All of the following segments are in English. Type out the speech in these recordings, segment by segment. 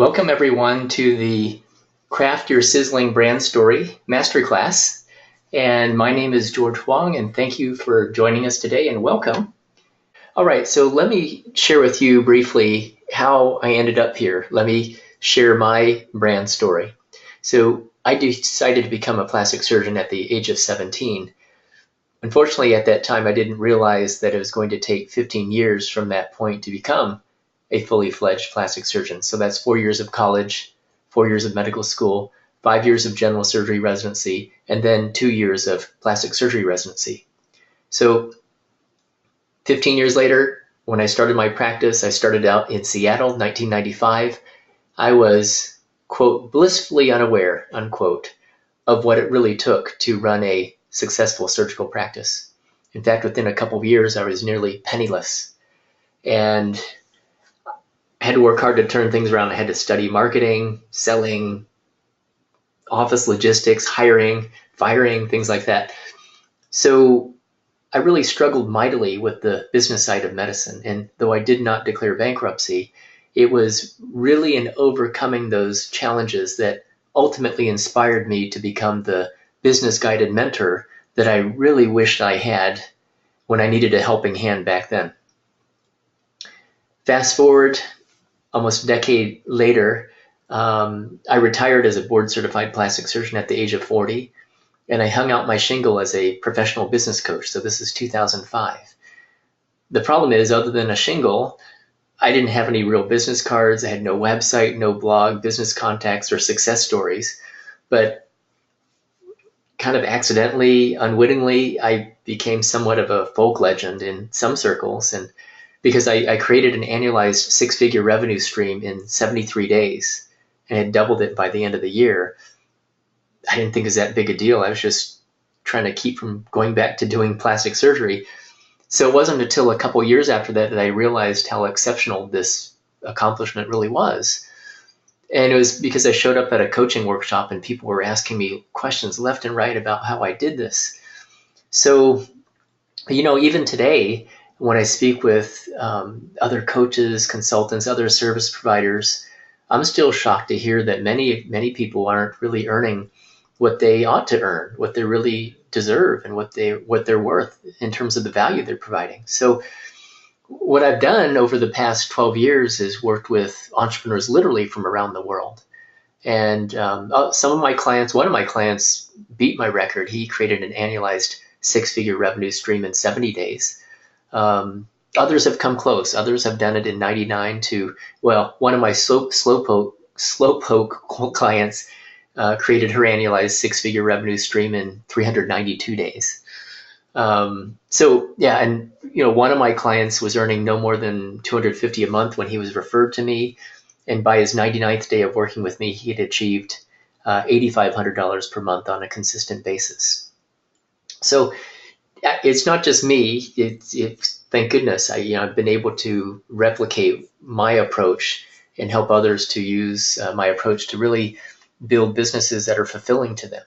Welcome everyone to the Craft Your Sizzling Brand Story Masterclass. And my name is George Huang, and thank you for joining us today and welcome. All right, so let me share with you briefly how I ended up here. Let me share my brand story. So I decided to become a plastic surgeon at the age of 17. Unfortunately, at that time, I didn't realize that it was going to take 15 years from that point to become a fully fledged plastic surgeon. So that's 4 years of college, 4 years of medical school, 5 years of general surgery residency, and then 2 years of plastic surgery residency. So 15 years later, when I started my practice, I started out in Seattle, 1995. I was, quote, blissfully unaware, unquote, of what it really took to run a successful surgical practice. In fact, within a couple of years, I was nearly penniless. And I had to work hard to turn things around. I had to study marketing, selling, office logistics, hiring, firing, things like that. So I really struggled mightily with the business side of medicine. And though I did not declare bankruptcy, it was really in overcoming those challenges that ultimately inspired me to become the business guided mentor that I really wished I had when I needed a helping hand back then. Fast forward almost a decade later, I retired as a board-certified plastic surgeon at the age of 40, and I hung out my shingle as a professional business coach. So this is 2005. The problem is, other than a shingle, I didn't have any real business cards. I had no website, no blog, business contacts, or success stories. But kind of accidentally, unwittingly, I became somewhat of a folk legend in some circles. And because I created an annualized six-figure revenue stream in 73 days and had doubled it by the end of the year. I didn't think it was that big a deal. I was just trying to keep from going back to doing plastic surgery. So it wasn't until a couple years after that that I realized how exceptional this accomplishment really was. And it was because I showed up at a coaching workshop and people were asking me questions left and right about how I did this. So, even today, when I speak with other coaches, consultants, other service providers, I'm still shocked to hear that many people aren't really earning what they ought to earn, what they really deserve, and what they're worth in terms of the value they're providing. So what I've done over the past 12 years is worked with entrepreneurs literally from around the world. And some of my clients, one of my clients beat my record. He created an annualized six-figure revenue stream in 70 days. Others have come close. Others have done it in 99 to, one of my slowpoke clients created her annualized six-figure revenue stream in 392 days. And one of my clients was earning no more than $250 a month when he was referred to me. And by his 99th day of working with me, he had achieved $8,500 per month on a consistent basis. So it's not just me. Thank goodness I've been able to replicate my approach and help others to use my approach to really build businesses that are fulfilling to them.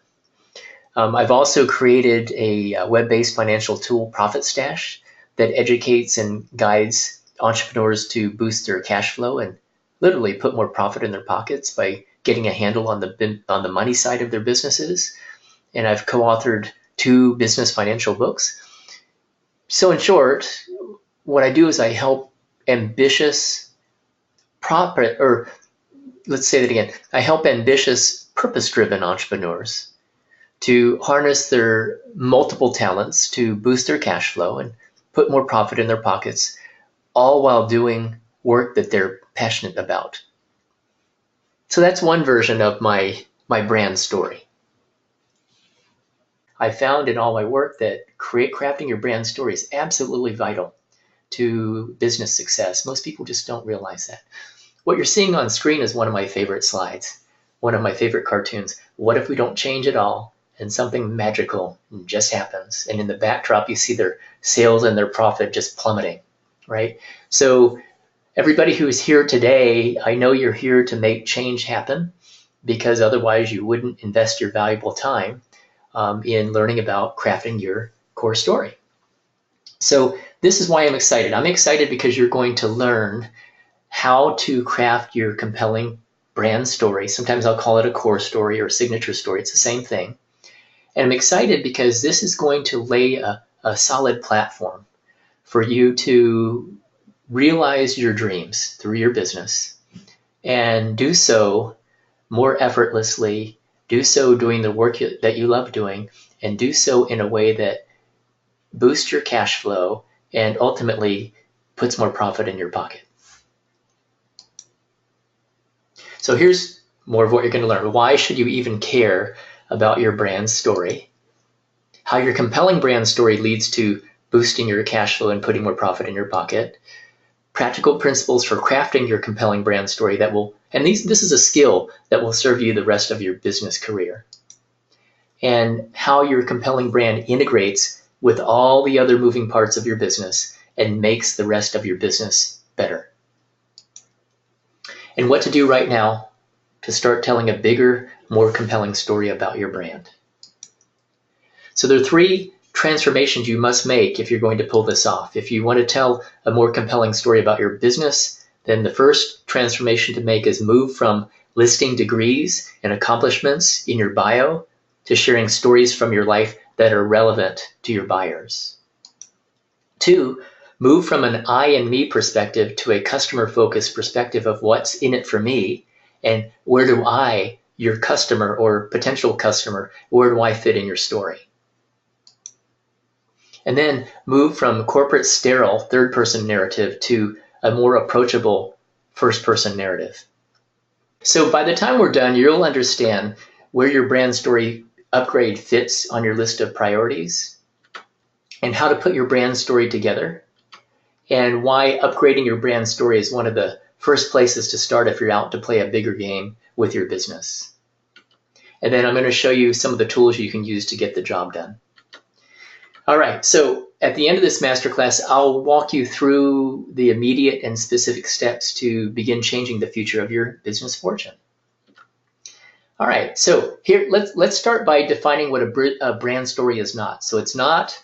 I've also created a web-based financial tool, Profit Stash, that educates and guides entrepreneurs to boost their cash flow and literally put more profit in their pockets by getting a handle on the money side of their businesses. And I've co-authored 2 business financial books. So in short, what I do is I help ambitious I help ambitious purpose-driven entrepreneurs to harness their multiple talents to boost their cash flow and put more profit in their pockets, all while doing work that they're passionate about. So that's one version of my brand story. I found in all my work that crafting your brand story is absolutely vital to business success. Most people just don't realize that. What you're seeing on screen is one of my favorite slides, one of my favorite cartoons. What if we don't change at all and something magical just happens? And in the backdrop, you see their sales and their profit just plummeting, right? So everybody who is here today, I know you're here to make change happen, because otherwise you wouldn't invest your valuable time in learning about crafting your core story. So this is why I'm excited. I'm excited because you're going to learn how to craft your compelling brand story. Sometimes I'll call it a core story or signature story. It's the same thing. And I'm excited because this is going to lay a solid platform for you to realize your dreams through your business and do so more effortlessly, do so doing the work that you love doing, and do so in a way that boosts your cash flow and ultimately puts more profit in your pocket. So here's more of what you're going to learn. Why should you even care about your brand story? How your compelling brand story leads to boosting your cash flow and putting more profit in your pocket. Practical principles for crafting your compelling brand story that will, and this is a skill that will serve you the rest of your business career. And how your compelling brand integrates with all the other moving parts of your business and makes the rest of your business better. And what to do right now to start telling a bigger, more compelling story about your brand. So there are 3 transformations you must make if you're going to pull this off. If you want to tell a more compelling story about your business, then the first transformation to make is move from listing degrees and accomplishments in your bio to sharing stories from your life that are relevant to your buyers. 2, move from an I and me perspective to a customer-focused perspective of what's in it for me and where do I, your customer or potential customer, where do I fit in your story? And then move from corporate sterile third-person narrative to a more approachable first-person narrative. So by the time we're done, you'll understand where your brand story upgrade fits on your list of priorities and how to put your brand story together and why upgrading your brand story is one of the first places to start if you're out to play a bigger game with your business. And then I'm going to show you some of the tools you can use to get the job done. All right, so at the end of this masterclass, I'll walk you through the immediate and specific steps to begin changing the future of your business fortune. All right, so here let's start by defining what a brand story is not. So it's not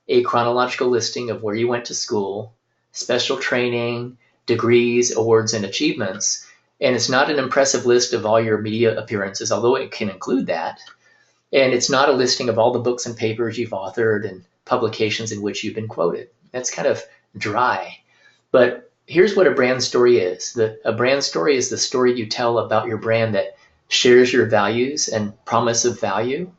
a chronological listing of where you went to school, special training, degrees, awards, and achievements. And it's not an impressive list of all your media appearances, although it can include that. And it's not a listing of all the books and papers you've authored and publications in which you've been quoted. That's kind of dry. But here's what a brand story is. A brand story is the story you tell about your brand that shares your values and promise of value.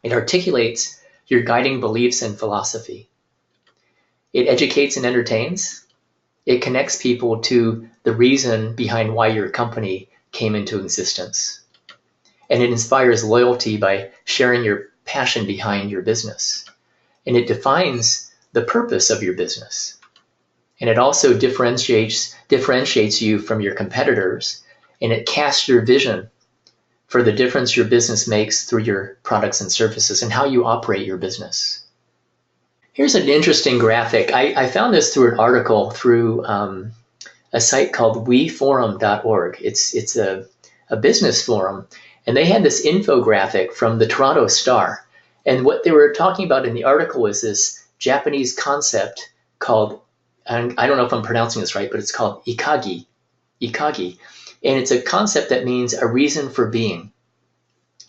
It articulates your guiding beliefs and philosophy. It educates and entertains. It connects people to the reason behind why your company came into existence. And it inspires loyalty by sharing your passion behind your business. And it defines the purpose of your business. And it also differentiates you from your competitors, and it casts your vision for the difference your business makes through your products and services and how you operate your business. Here's an interesting graphic. I found this through an article through a site called weforum.org. It's a business forum. And they had this infographic from the Toronto Star. And what they were talking about in the article was this Japanese concept called, and I don't know if I'm pronouncing this right, but it's called ikagi. Ikagi. And it's a concept that means a reason for being.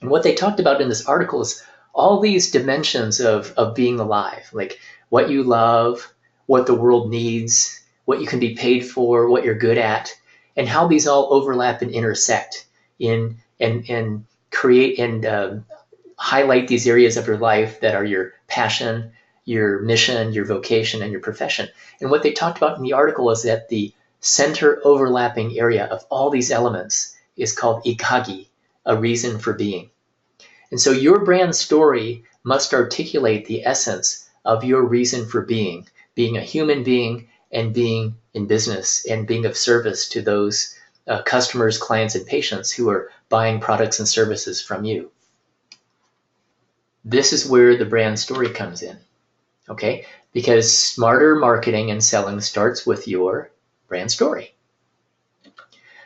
And what they talked about in this article is all these dimensions of being alive, like what you love, what the world needs, what you can be paid for, what you're good at, and how these all overlap and intersect and create and highlight these areas of your life that are your passion, your mission, your vocation, and your profession. And what they talked about in the article is that the center overlapping area of all these elements is called ikagi, a reason for being. And so your brand story must articulate the essence of your reason for being a human being and being in business and being of service to those customers, clients, and patients who are buying products and services from you. This is where the brand story comes in, okay? Because smarter marketing and selling starts with your brand story.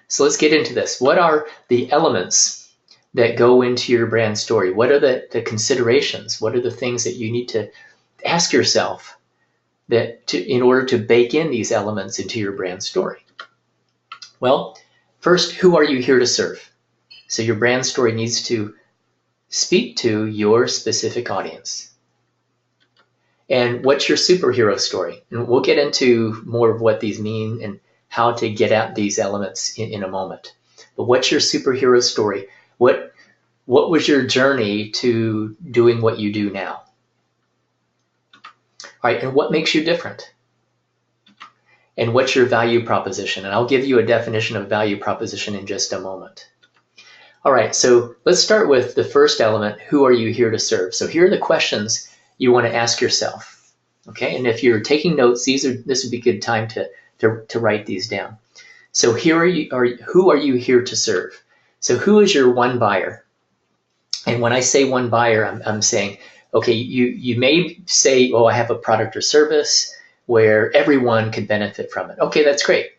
So let's get into this. What are the elements that go into your brand story? What are the considerations? What are the things that you need to ask yourself in order to bake in these elements into your brand story? Well, First, who are you here to serve? So your brand story needs to speak to your specific audience. And what's your superhero story? And we'll get into more of what these mean and how to get at these elements in a moment. But what's your superhero story? What was your journey to doing what you do now? All right, and what makes you different? And what's your value proposition? And I'll give you a definition of value proposition in just a moment. All right, so let's start with the first element, who are you here to serve? So here are the questions you want to ask yourself, okay? And if you're taking notes, this would be a good time to write these down. So who are you here to serve? So who is your one buyer? And when I say one buyer, I'm saying, okay, you may say, oh, I have a product or service where everyone could benefit from it. Okay, that's great.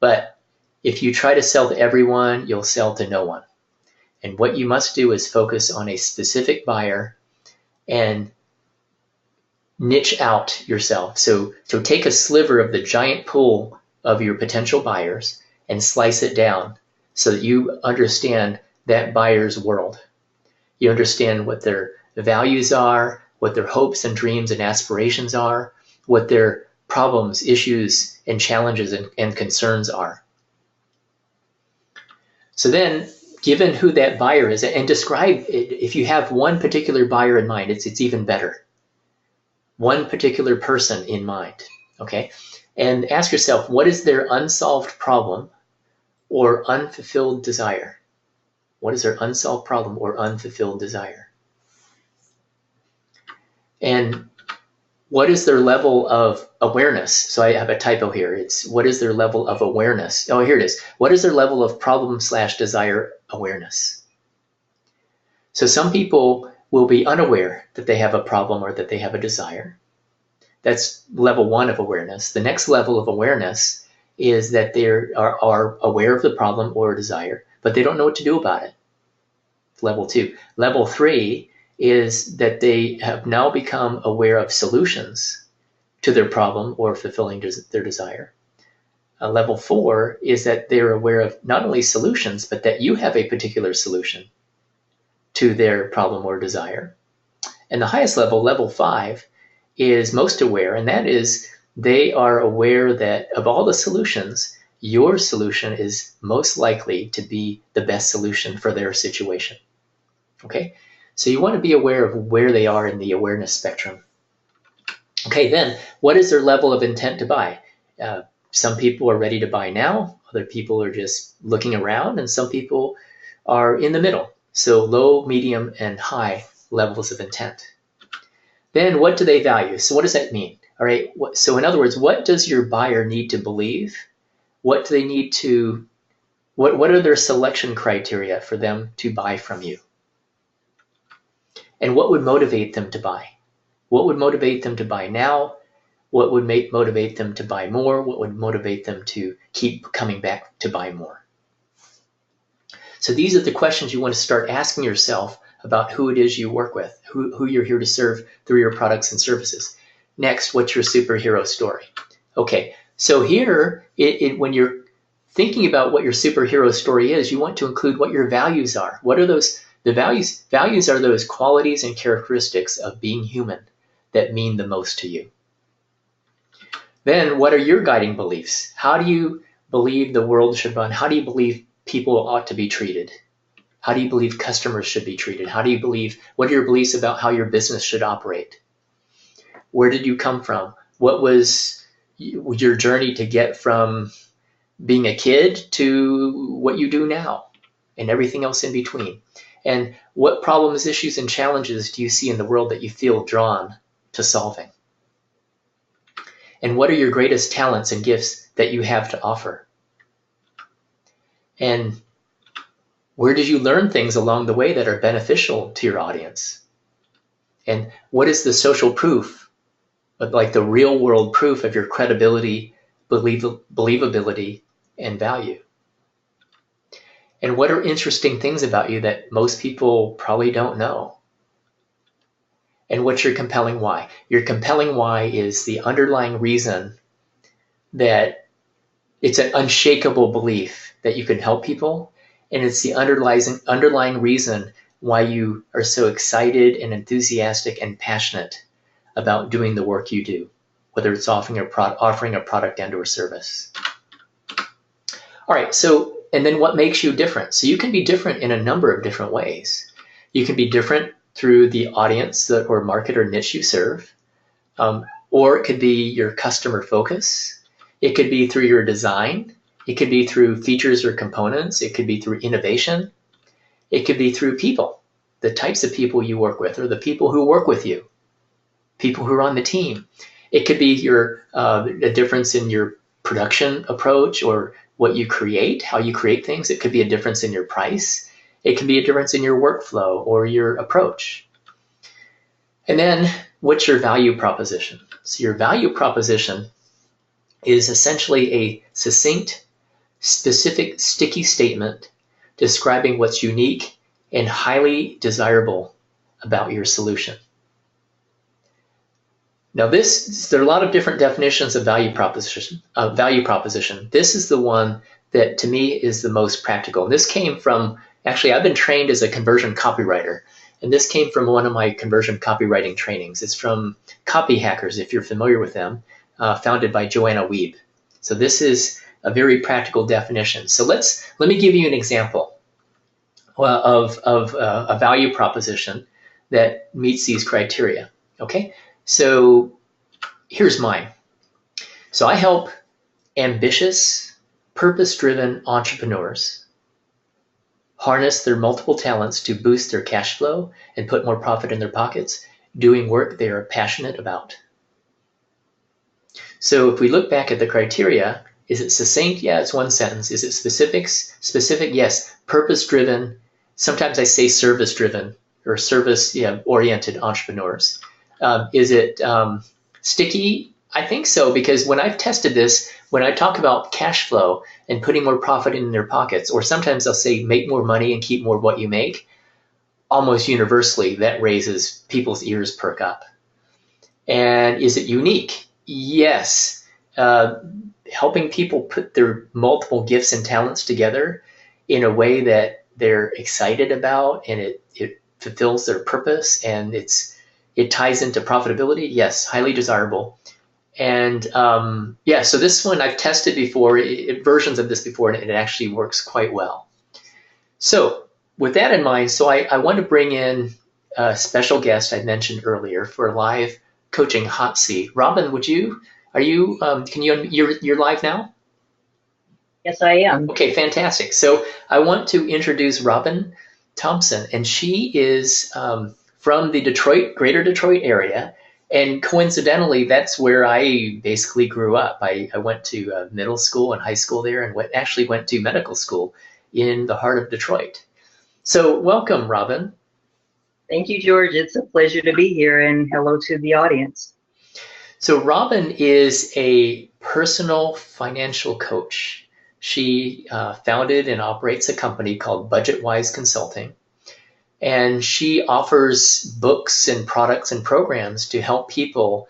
But if you try to sell to everyone, you'll sell to no one. And what you must do is focus on a specific buyer and niche out yourself. So take a sliver of the giant pool of your potential buyers and slice it down so that you understand that buyer's world. You understand what their values are, what their hopes and dreams and aspirations are, what their problems, issues, and challenges and concerns are. So then, given who that buyer is, and describe it, if you have one particular buyer in mind, it's even better. One particular person in mind, okay? And ask yourself, what is their unsolved problem or unfulfilled desire? What is their unsolved problem or unfulfilled desire? And what is their level of awareness? So I have a typo here. It's what is their level of awareness? Oh, here it is. What is their level of problem/desire awareness? So some people will be unaware that they have a problem or that they have a desire. That's level 1 of awareness. The next level of awareness is that they are aware of the problem or desire, but they don't know what to do about it. Level 2. Level 3 is that they have now become aware of solutions to their problem or fulfilling their desire. Level 4 is that they're aware of not only solutions, but that you have a particular solution to their problem or desire. And the highest level, level 5, is most aware, and that is they are aware that of all the solutions, your solution is most likely to be the best solution for their situation. Okay? So you want to be aware of where they are in the awareness spectrum. Okay, then what is their level of intent to buy? Some people are ready to buy now, other people are just looking around, and some people are in the middle. So low, medium, and high levels of intent. Then what do they value? So what does that mean? All right, so in other words, what does your buyer need to believe? What do they need to, what are their selection criteria for them to buy from you? And what would motivate them to buy? What would motivate them to buy now? What would motivate them to buy more? What would motivate them to keep coming back to buy more? So these are the questions you want to start asking yourself about who it is you work with, who you're here to serve through your products and services. Next, what's your superhero story? Okay, so here, when you're thinking about what your superhero story is, you want to include what your values are. What are those? The values are those qualities and characteristics of being human that mean the most to you. Then what are your guiding beliefs? How do you believe the world should run? How do you believe people ought to be treated? How do you believe customers should be treated? What are your beliefs about how your business should operate? Where did you come from? What was your journey to get from being a kid to what you do now and everything else in between? And what problems, issues, and challenges do you see in the world that you feel drawn to solving? And what are your greatest talents and gifts that you have to offer? And where did you learn things along the way that are beneficial to your audience? And what is the social proof, like the real world proof of your credibility, believability, and value? And what are interesting things about you that most people probably don't know? And what's your compelling why? Your compelling why is the underlying reason that It's an unshakable belief that you can help people, and it's the underlying reason why you are so excited and enthusiastic and passionate about doing the work you do, whether it's offering a product and or service. All right, so, and then what makes you different? So you can be different in a number of different ways. You can be different through the audience or market or niche you serve, or it could be your customer focus. It could be through your design. It could be through features or components. It could be through innovation. It could be through people, the types of people you work with, or the people who work with you, people who are on the team. It could be a difference in your production approach or what you create, how you create things. It could be a difference in your price. It can be a difference in your workflow or your approach. And then what's your value proposition? So your value proposition is essentially a succinct, specific, sticky statement describing what's unique and highly desirable about your solution. Now there are a lot of different definitions of value proposition. This is the one that to me is the most practical. And this came from, actually I've been trained as a conversion copywriter, and this came from one of my conversion copywriting trainings. It's from Copy Hackers, if you're familiar with them, founded by Joanna Wiebe. So this is a very practical definition. So let me give you an example of a value proposition that meets these criteria. Okay, so here's mine. So I help ambitious, purpose-driven entrepreneurs harness their multiple talents to boost their cash flow and put more profit in their pockets, doing work they are passionate about. So if we look back at the criteria, is it succinct? Yeah, it's one sentence. Is it specific? Yes. Purpose-driven. Sometimes I say service-driven or service-oriented entrepreneurs. Is it sticky? I think so, because when I've tested this, when I talk about cash flow and putting more profit in their pockets, or sometimes I'll say make more money and keep more of what you make, almost universally that raises people's ears perk up. And is it unique? Yes. Helping people put their multiple gifts and talents together in a way that they're excited about, and it fulfills their purpose, and it ties into profitability. Yes, highly desirable. And so this one I've tested before, versions of this before, and it actually works quite well. So with that in mind, so I want to bring in a special guest I mentioned earlier for a live coaching hot seat. Robin, you're live now? Yes, I am. Okay, fantastic. So I want to introduce Robin Thompson, and she is from the greater Detroit area. And coincidentally, that's where I basically grew up. I went to middle school and high school there, and actually went to medical school in the heart of Detroit. So welcome, Robin. Thank you, George. It's a pleasure to be here, and hello to the audience. So Robin is a personal financial coach. She founded and operates a company called BudgetWise Consulting. And she offers books and products and programs to help people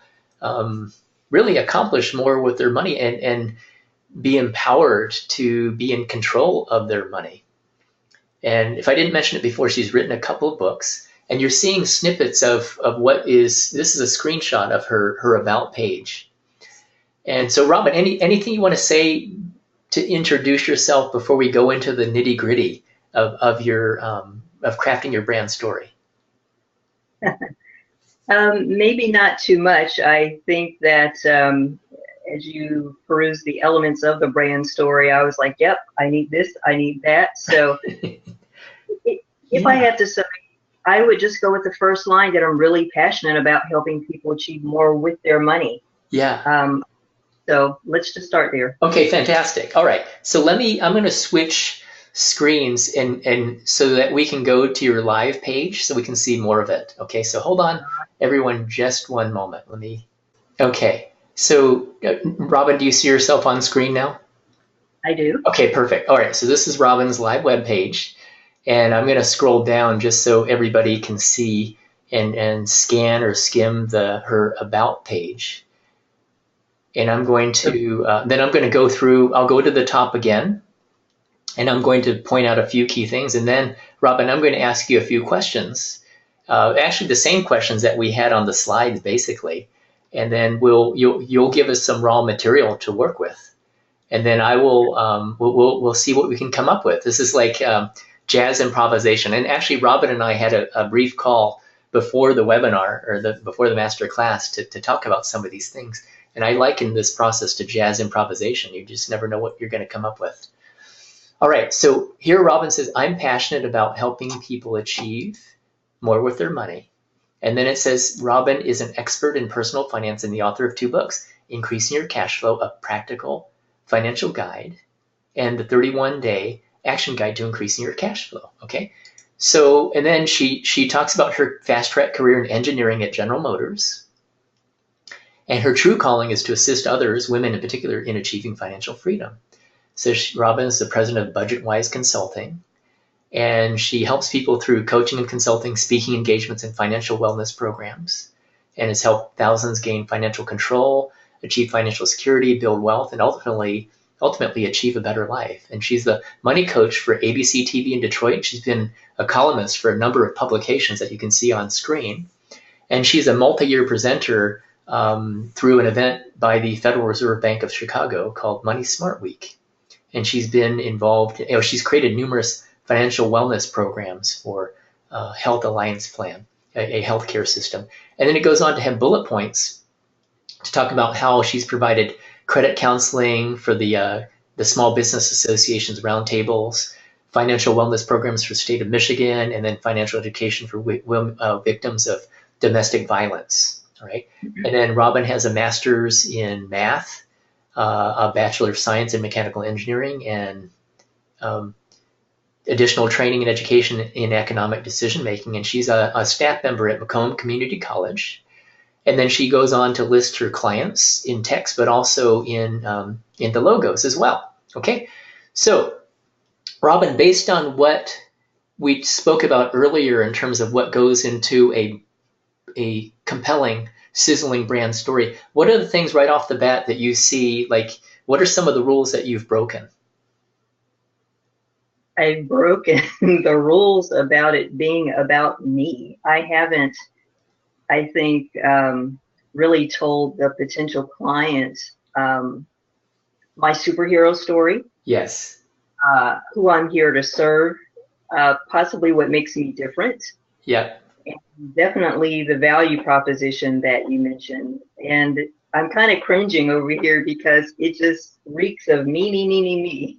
really accomplish more with their money and be empowered to be in control of their money. And if I didn't mention it before, she's written a couple of books, and you're seeing snippets of this is a screenshot of her about page. And so Robin, anything you want to say to introduce yourself before we go into the nitty gritty of crafting your brand story? Maybe not too much. I think that as you peruse the elements of the brand story, I was like, yep, I need this, I need that. So if I had to say, I would just go with the first line, that I'm really passionate about helping people achieve more with their money. Yeah. So let's just start there. Okay, fantastic. All right. So I'm going to switch screens and so that we can go to your live page so we can see more of it. Okay, so hold on, everyone, just one moment. Okay, so Robin, do you see yourself on screen now? I do. Okay, perfect. All right, so this is Robin's live web page, and I'm going to scroll down just so everybody can see and scan or skim her about page. And I'm going to, then I'm going to go through, I'll go to the top again, and I'm going to point out a few key things. And then, Robin, I'm going to ask you a few questions, actually the same questions that we had on the slides, basically. And then you'll give us some raw material to work with. And then I will, we'll see what we can come up with. This is like jazz improvisation. And actually, Robin and I had a brief call before the webinar or before the master class to talk about some of these things. And I liken this process to jazz improvisation. You just never know what you're going to come up with. All right, so here Robin says, I'm passionate about helping people achieve more with their money. And then it says, Robin is an expert in personal finance and the author of 2 books, Increasing Your Cash Flow, a practical financial guide, and the 31-day action guide to increasing your cash flow. Okay, so, and then she talks about her fast track career in engineering at General Motors. And her true calling is to assist others, women in particular, in achieving financial freedom. So Robin is the president of BudgetWise Consulting, and she helps people through coaching and consulting, speaking engagements, and financial wellness programs, and has helped thousands gain financial control, achieve financial security, build wealth, and ultimately achieve a better life. And she's the money coach for ABC TV in Detroit. She's been a columnist for a number of publications that you can see on screen. And she's a multi-year presenter through an event by the Federal Reserve Bank of Chicago called Money Smart Week. And she's been involved, she's created numerous financial wellness programs for Health Alliance Plan, a healthcare system. And then it goes on to have bullet points to talk about how she's provided credit counseling for the Small Business Association's roundtables, financial wellness programs for the state of Michigan, and then financial education for victims of domestic violence. All right. And then Robin has a master's in math, a bachelor of science in mechanical engineering, and additional training and education in economic decision making. And she's a staff member at Macomb Community College. And then she goes on to list her clients in text, but also in the logos as well. Okay, so Robin, based on what we spoke about earlier in terms of what goes into a compelling, sizzling brand story, what are the things right off the bat that you see? Like, what are some of the rules that you've broken? I've broken the rules about it being about me. I haven't, I think, really told the potential client my superhero story. Yes. Who I'm here to serve, possibly what makes me different. Yeah. And definitely the value proposition that you mentioned. And I'm kind of cringing over here because it just reeks of me.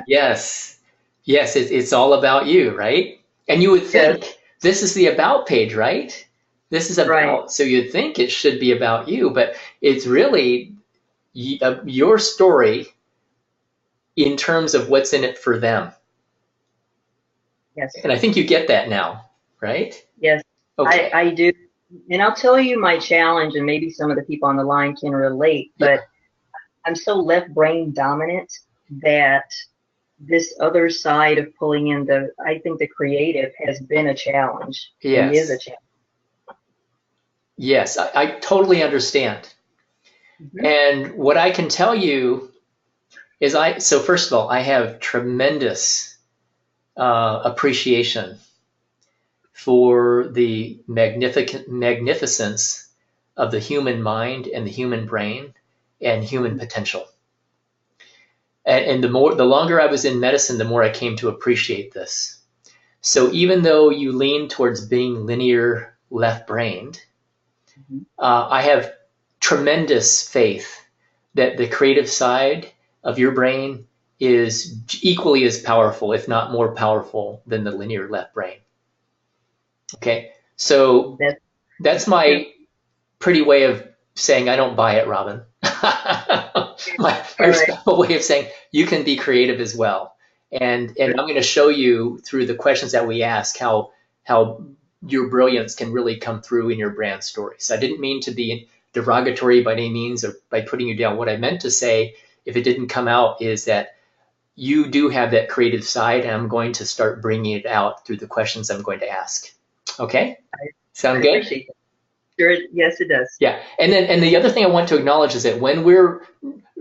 Yes. Yes, it's all about you, right? And you would think this is the about page, right? This is about, right. So you'd think it should be about you, but it's really your story in terms of what's in it for them. Yes. And I think you get that now, right? Yes, okay. I do. And I'll tell you my challenge, and maybe some of the people on the line can relate, but I'm so left brain dominant that this other side of pulling in I think the creative has been a challenge. Yes. And is a challenge. Yes, I totally understand. Mm-hmm. And what I can tell you is so first of all, I have tremendous appreciation for the magnificence of the human mind and the human brain and human potential. And the longer I was in medicine, the more I came to appreciate this. So even though you lean towards being linear left-brained, I have tremendous faith that the creative side of your brain is equally as powerful, if not more powerful, than the linear left brain. Okay, so that's my pretty way of saying I don't buy it, Robin. my respectful way of saying you can be creative as well. And I'm going to show you through the questions that we ask how your brilliance can really come through in your brand story. So I didn't mean to be derogatory by any means or by putting you down. What I meant to say, if it didn't come out, is that you do have that creative side, and I'm going to start bringing it out through the questions I'm going to ask. Okay? Sound good? Sure, yes, it does. Yeah. And the other thing I want to acknowledge is that when we're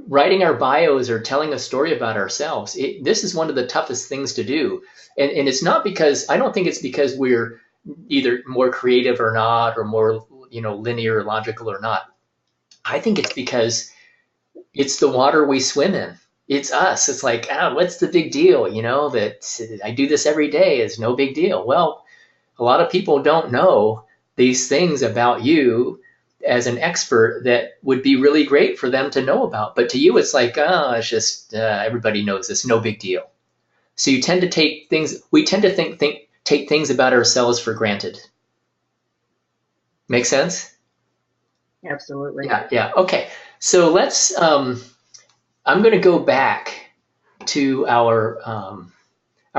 writing our bios or telling a story about ourselves, this is one of the toughest things to do. And it's not because, I don't think it's because we're either more creative or not, or more, linear or logical or not. I think it's because it's the water we swim in. It's us. It's like, what's the big deal? That I do this every day is no big deal. Well, a lot of people don't know these things about you as an expert that would be really great for them to know about. But to you, it's like, it's just everybody knows this, no big deal. So you tend to take things, we tend to take things about ourselves for granted. Make sense? Absolutely. Yeah, yeah. Okay. So I'm going to go back to our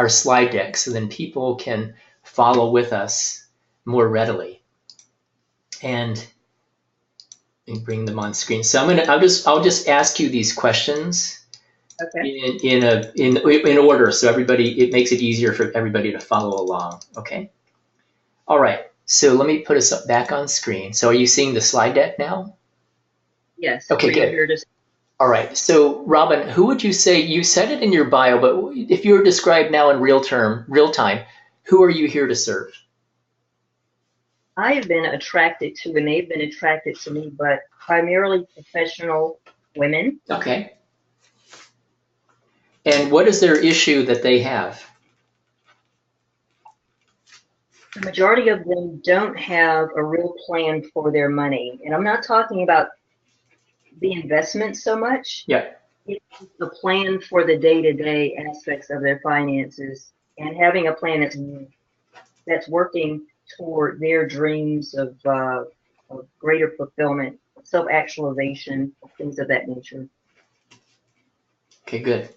slide deck so then people can follow with us more readily. And bring them on screen. So I'll just ask you these questions Okay. in order, so it makes it easier for everybody to follow along. Okay. All right. So let me put us back on screen. So are you seeing the slide deck now? Yes. Okay, Were you good. here to? All right. So Robin, who would you say, you said it in your bio, but if you were described now in real time, who are you here to serve? I have been attracted to, and they've been attracted to me, but primarily professional women. Okay. And what is their issue that they have? The majority of them don't have a real plan for their money. And I'm not talking about the investment so much. Yeah. It's the plan for the day-to-day aspects of their finances and having a plan that's working toward their dreams of greater fulfillment, self-actualization, things of that nature. Okay, good.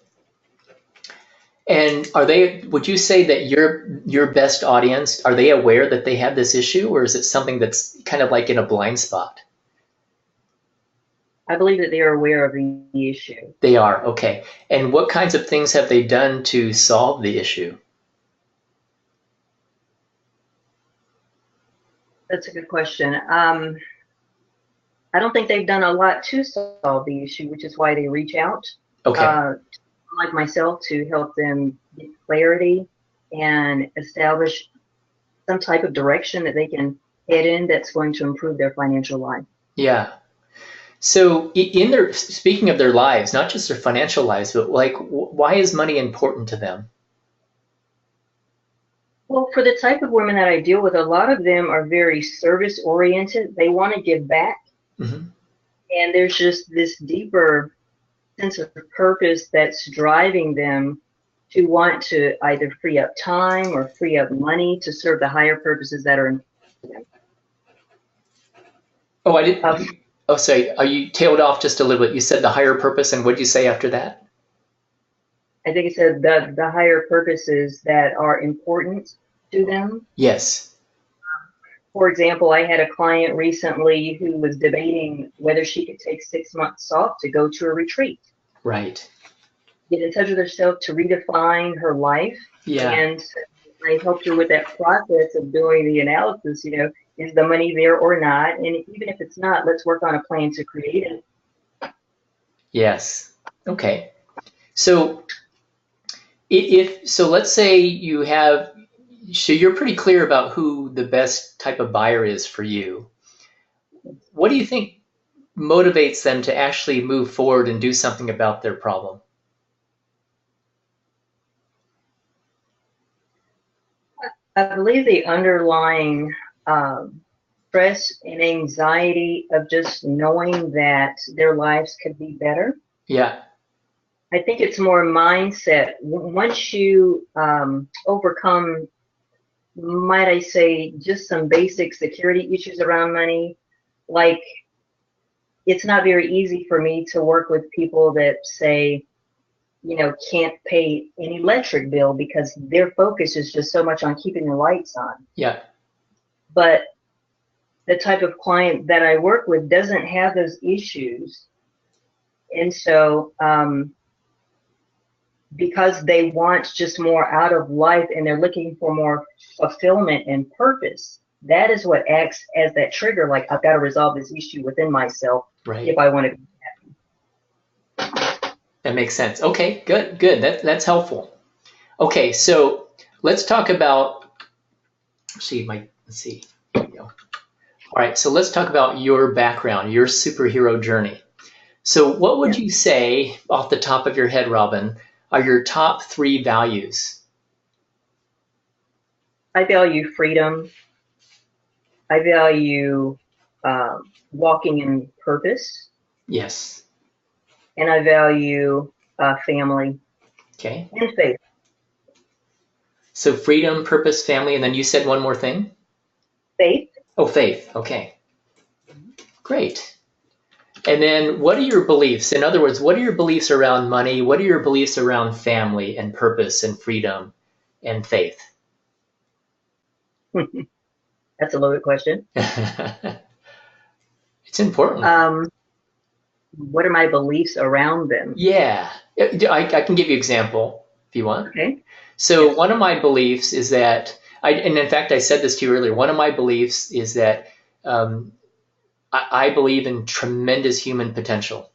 And would you say that your best audience, are they aware that they have this issue, or is it something that's kind of like in a blind spot? I believe that they are aware of the issue. They are, okay. And what kinds of things have they done to solve the issue? That's a good question. I don't think they've done a lot to solve the issue, which is why they reach out, Okay. like myself, to help them get clarity and establish some type of direction that they can head in that's going to improve their financial life. Yeah. So speaking of their lives, not just their financial lives, but like, why is money important to them? Well, for the type of women that I deal with, a lot of them are very service oriented. They want to give back. Hmm. And there's just this deeper sense of purpose that's driving them to want to either free up time or free up money to serve the higher purposes that are in them. Oh, I Uh, didn't. Oh, sorry. You tailed off just a little bit. You said the higher purpose, and what did you say after that? I think it said the higher purposes that are important to them. Yes. For example, I had a client recently who was debating whether she could take 6 months off to go to a retreat, Right. get in touch with herself to redefine her life. Yeah. And I helped her with that process of doing the analysis, is the money there or not? And even if it's not, let's work on a plan to create it. Yes. Okay. So if so, let's say so you're pretty clear about who the best type of buyer is for you. What do you think motivates them to actually move forward and do something about their problem? I believe the underlying stress and anxiety of just knowing that their lives could be better. Yeah. I think it's more mindset. Once you overcome, might I say, just some basic security issues around money, like it's not very easy for me to work with people that say, can't pay an electric bill because their focus is just so much on keeping the lights on. Yeah. But the type of client that I work with doesn't have those issues. And so, because they want just more out of life and they're looking for more fulfillment and purpose, that is what acts as that trigger. Like, I've got to resolve this issue within myself if Right. I want to. That makes sense. Okay, good, good. That's helpful. Okay, so let's talk about, let's see. There we go. All right, so let's talk about your background, your superhero journey. So what would Yeah. you say off the top of your head, Robin, are your top 3 values? I value freedom. I value walking in purpose, Yes. and I value family Okay. and faith. So freedom, purpose, family, and then you said one more thing? Faith. Oh, faith. Okay. Great. And then what are your beliefs? In other words, what are your beliefs around money? What are your beliefs around family and purpose and freedom and faith? That's a loaded question. It's important. What are my beliefs around them? Yeah. I can give you an example if you want. Okay. So Yes. one of my beliefs is that and in fact, I said this to you earlier. One of my beliefs is that um, I believe in tremendous human potential,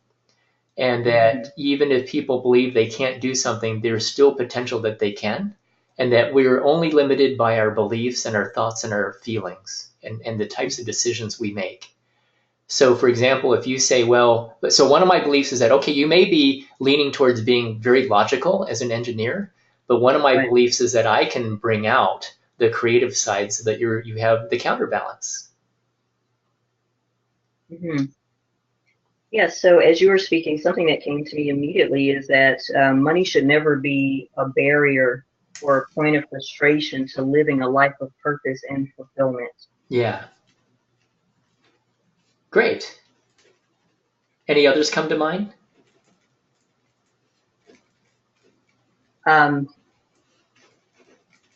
and Mhm. that even if people believe they can't do something, there's still potential that they can, and that we're only limited by our beliefs and our thoughts and our feelings and the types of decisions we make. So, for example, if you say, well, so one of my beliefs is that, okay, you may be leaning towards being very logical as an engineer, but one of my Right. beliefs is that I can bring out the creative side so that you have the counterbalance. Hmm. Yeah. So as you were speaking, something that came to me immediately is that money should never be a barrier or a point of frustration to living a life of purpose and fulfillment. Yeah, great. Any others come to mind? Um,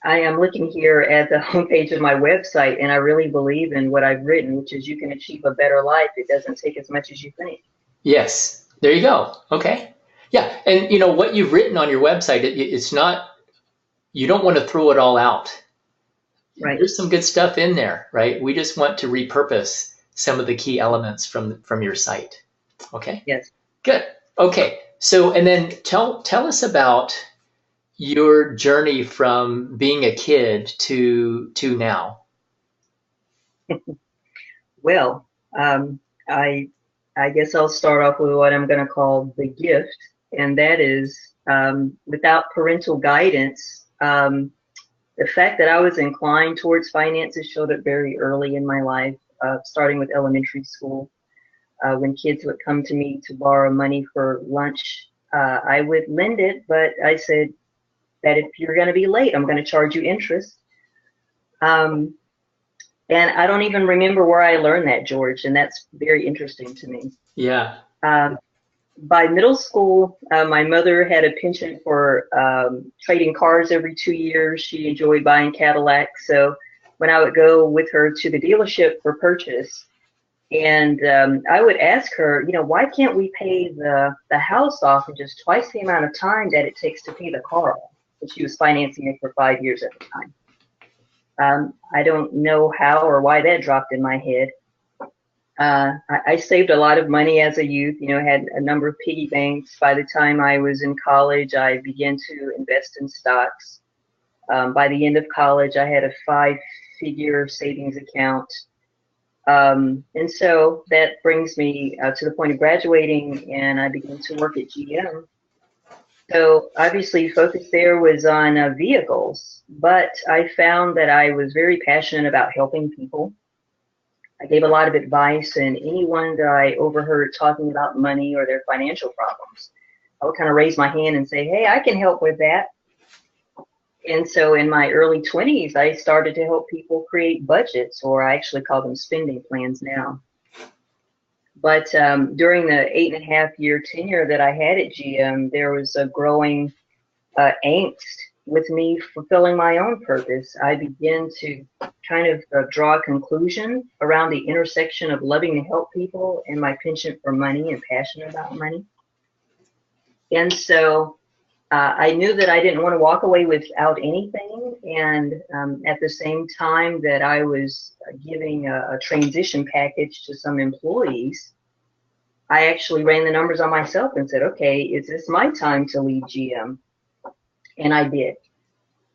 I am looking here at the homepage of my website, and I really believe in what I've written, which is you can achieve a better life. It doesn't take as much as you think. Yes, there you go. Okay. Yeah, and what you've written on your website, it's not, you don't want to throw it all out. Right. There's some good stuff in there, right? We just want to repurpose some of the key elements from your site. Okay, Yes. good. Okay, so and then tell us about your journey from being a kid to now. Well, um, I I guess I'll start off with what I'm going to call the gift, and that is without parental guidance. The fact that I was inclined towards finances showed up very early in my life, starting with elementary school. When kids would come to me to borrow money for lunch, I would lend it, but I said that if you're going to be late, I'm going to charge you interest. Um, and I don't even remember where I learned that, George, and that's very interesting to me. Yeah. Um, by middle school, my mother had a penchant for trading cars every 2 years. She enjoyed buying Cadillacs. So when I would go with her to the dealership for purchase, and I would ask her, why can't we pay the house off in just twice the amount of time that it takes to pay the car off? And she was financing it for 5 years at the time. I don't know how or why that dropped in my head. I saved a lot of money as a youth, had a number of piggy banks. By the time I was in college, I began to invest in stocks. By the end of college, I had a 5-figure savings account. And so that brings me to the point of graduating, and I began to work at GM. So obviously, focus there was on vehicles, but I found that I was very passionate about helping people. I gave a lot of advice, and anyone that I overheard talking about money or their financial problems, I would kind of raise my hand and say, "Hey, I can help with that." And so in my early 20s, I started to help people create budgets, or I actually call them spending plans now. But during the 8.5-year tenure that I had at GM, there was a growing angst with me fulfilling my own purpose. I began to kind of draw a conclusion around the intersection of loving to help people and my penchant for money and passion about money. And so I knew that I didn't want to walk away without anything. And at the same time that I was giving a transition package to some employees, I actually ran the numbers on myself and said, okay, is this my time to leave GM? And I did.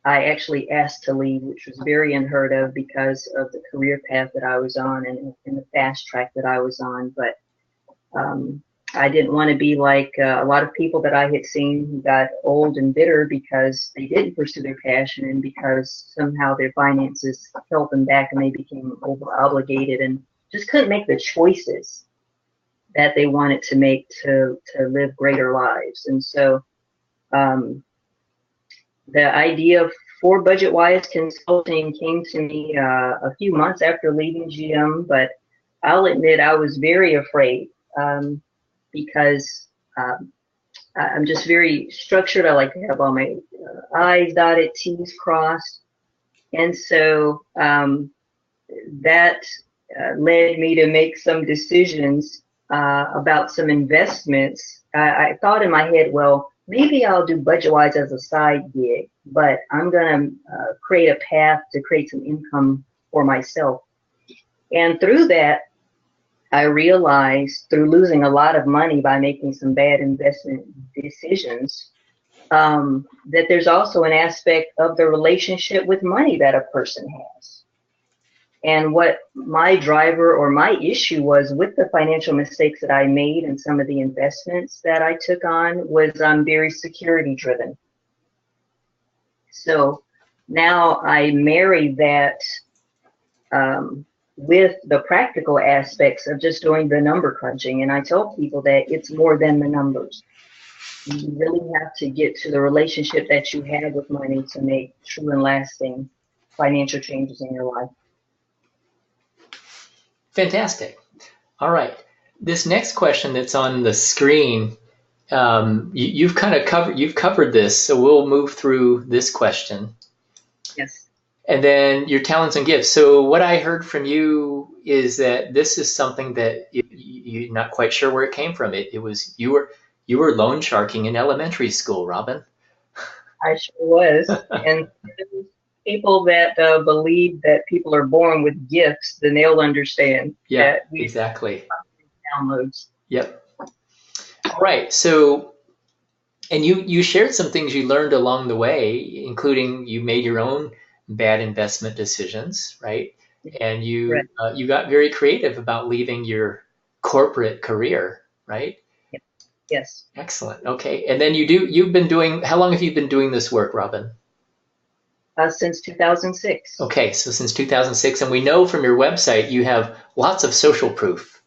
I actually asked to leave, which was very unheard of because of the career path that I was on and the fast track that I was on. But I didn't want to be like a lot of people that I had seen who got old and bitter because they didn't pursue their passion and because somehow their finances held them back and they became over obligated and just couldn't make the choices that they wanted to make to live greater lives. And so the idea for Budget Wise Consulting came to me a few months after leaving GM, but I'll admit I was very afraid because I'm just very structured. I like to have all my I's dotted, T's crossed. And so that led me to make some decisions about some investments. I thought in my head, well, maybe I'll do BudgetWise as a side gig, but I'm going to create a path to create some income for myself. And through that, I realized through losing a lot of money by making some bad investment decisions, that there's also an aspect of the relationship with money that a person has. And what my driver or my issue was with the financial mistakes that I made and some of the investments that I took on was I'm very security driven. So now I marry that with the practical aspects of just doing the number crunching. And I tell people that it's more than the numbers. You really have to get to the relationship that you have with money to make true and lasting financial changes in your life. Fantastic. All right. This next question that's on the screen, you've kind of covered this, so we'll move through this question. Yes. And then your talents and gifts. So what I heard from you is that this is something that you're not quite sure where it came from. It was you were loan sharking in elementary school, Robin. I sure was. And people that believe that people are born with gifts, then they'll understand. Yeah, that we exactly. Downloads. Yep. All right. So, and you shared some things you learned along the way, including you made your own bad investment decisions, right? And you Right. You got very creative about leaving your corporate career, right? Yes. Excellent. Okay. And then you've been doing, how long have you been doing this work, Robin? Since 2006. Okay. So since 2006, and we know from your website, you have lots of social proof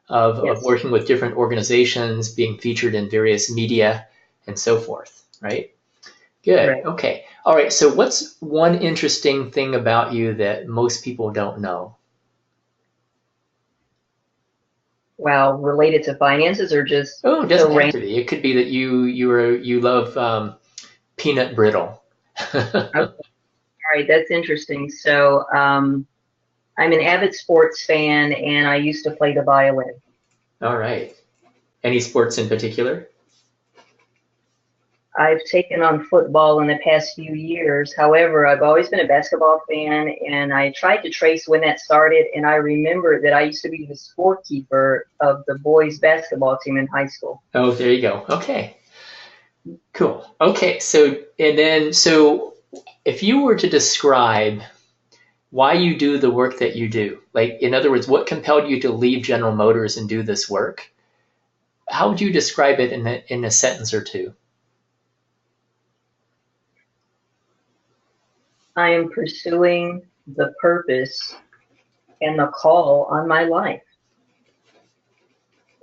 of Yes. working with different organizations, being featured in various media and so forth, right? Good. Right. Okay. All right. So what's one interesting thing about you that most people don't know? Wow. Related to finances or just Oh, it the doesn't have range? to be. It could be that you love peanut brittle. Okay. All right. That's interesting. So I'm an avid sports fan and I used to play the violin. All right. Any sports in particular? I've taken on football in the past few years. However, I've always been a basketball fan, and I tried to trace when that started. And I remember that I used to be the scorekeeper of the boys' basketball team in high school. Oh, there you go. Okay. Cool. Okay. So if you were to describe why you do the work that you do, like in other words, what compelled you to leave General Motors and do this work? How would you describe it in a sentence or two? I am pursuing the purpose and the call on my life.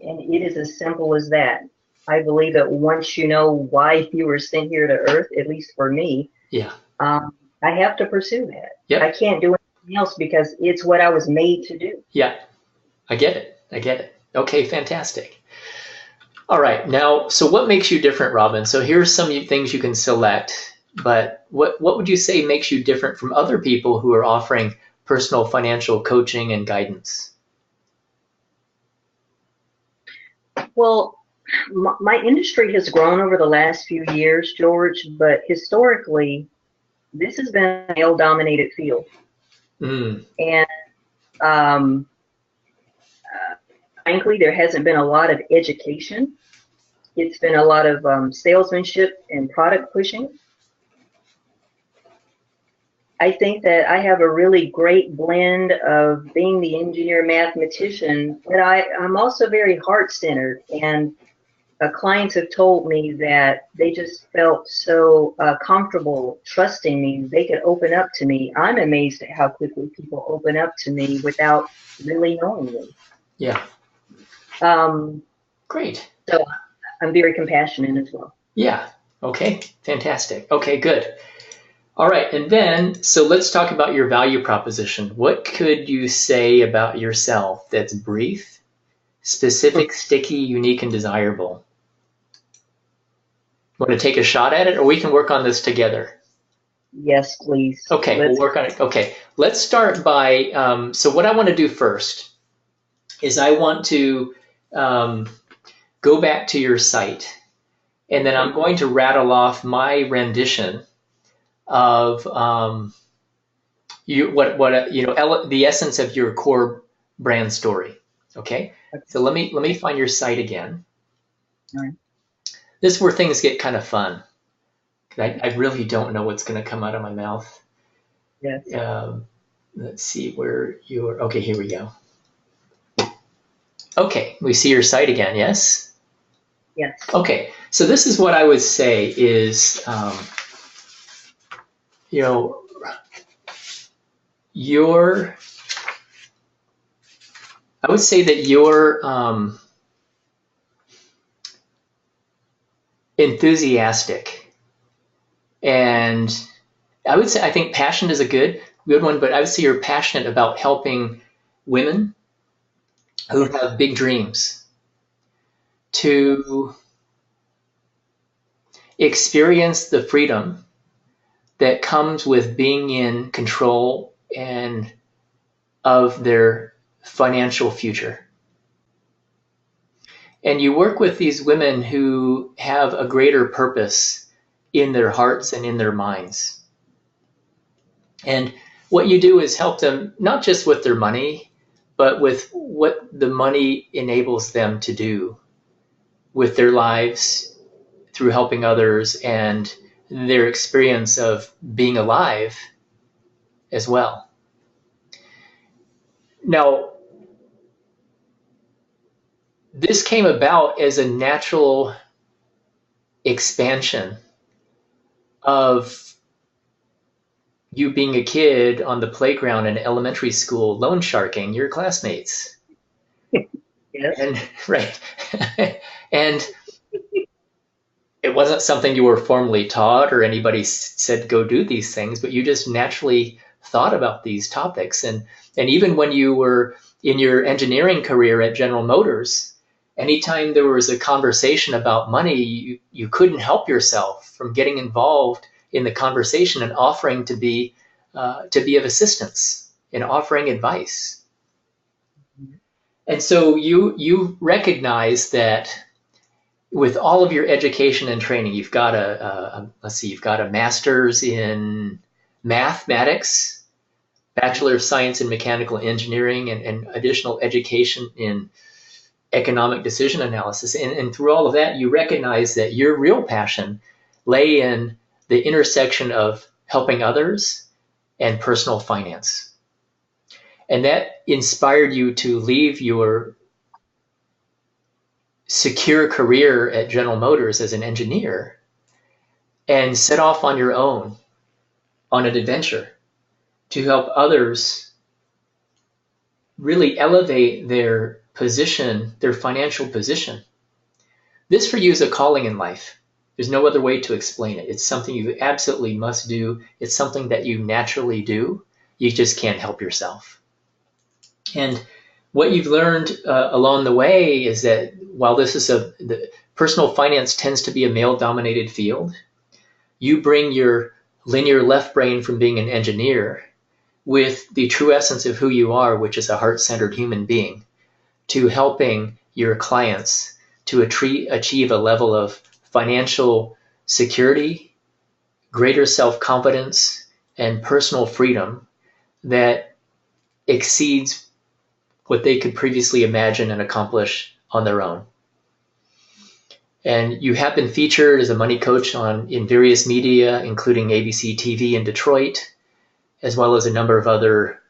And it is as simple as that. I believe that once you know why you were sent here to earth, at least for me, Yeah. I have to pursue that. Yep. I can't do anything else because it's what I was made to do. Yeah. I get it. I get it. Okay, fantastic. All right. Now, so what makes you different, Robin? So here's some things you can select, but what would you say makes you different from other people who are offering personal financial coaching and guidance? Well, my industry has grown over the last few years, George, but historically, this has been a male-dominated field, Mm. and um, frankly, there hasn't been a lot of education. It's been a lot of salesmanship and product pushing. I think that I have a really great blend of being the engineer mathematician, but I'm also very heart centered. And clients have told me that they just felt so comfortable trusting me. They could open up to me. I'm amazed at how quickly people open up to me without really knowing me. Yeah. Um, Great. so I'm very compassionate as well. Yeah. Okay. Fantastic. Okay, good. All right. And then, so let's talk about your value proposition. What could you say about yourself that's brief, specific, sticky, unique, and desirable? Want to take a shot at it, or we can work on this together? Yes, please. Okay, we'll work on it. Okay, let's start by, so what I want to do first is I want to go back to your site, and then I'm going to rattle off my rendition of the essence of your core brand story. Okay, so let me find your site again. All right. This is where things get kind of fun. I really don't know what's going to come out of my mouth. Yes. Let's see where you're. Okay, here we go. Okay, we see your site again. Yes. Yes. Okay, so this is what I would say is, I would say that you're enthusiastic, and I think passion is a good one, but I would say you're passionate about helping women who have big dreams to experience the freedom that comes with being in control and of their financial future. And you work with these women who have a greater purpose in their hearts and in their minds. And what you do is help them not just with their money, but with what the money enables them to do with their lives through helping others and their experience of being alive as well. Now, this came about as a natural expansion of you being a kid on the playground in elementary school, loan sharking your classmates. Yes. And right. And it wasn't something you were formally taught or anybody said go do these things, but you just naturally thought about these topics. And even when you were in your engineering career at General Motors, anytime there was a conversation about money, you couldn't help yourself from getting involved in the conversation and offering to be of assistance and offering advice. And so you recognize that with all of your education and training, you've got you've got a master's in mathematics, Bachelor of Science in Mechanical Engineering, and additional education in economic decision analysis. And through all of that, you recognize that your real passion lay in the intersection of helping others and personal finance. And that inspired you to leave your secure career at General Motors as an engineer and set off on your own on an adventure to help others really elevate their position, their financial position. This for you is a calling in life. There's no other way to explain it. It's something you absolutely must do. It's something that you naturally do. You just can't help yourself. And what you've learned along the way is that while the personal finance tends to be a male-dominated field, you bring your linear left brain from being an engineer with the true essence of who you are, which is a heart-centered human being, to helping your clients to achieve a level of financial security, greater self-confidence, and personal freedom that exceeds what they could previously imagine and accomplish on their own. And you have been featured as a money coach in various media, including ABC TV in Detroit, as well as a number of other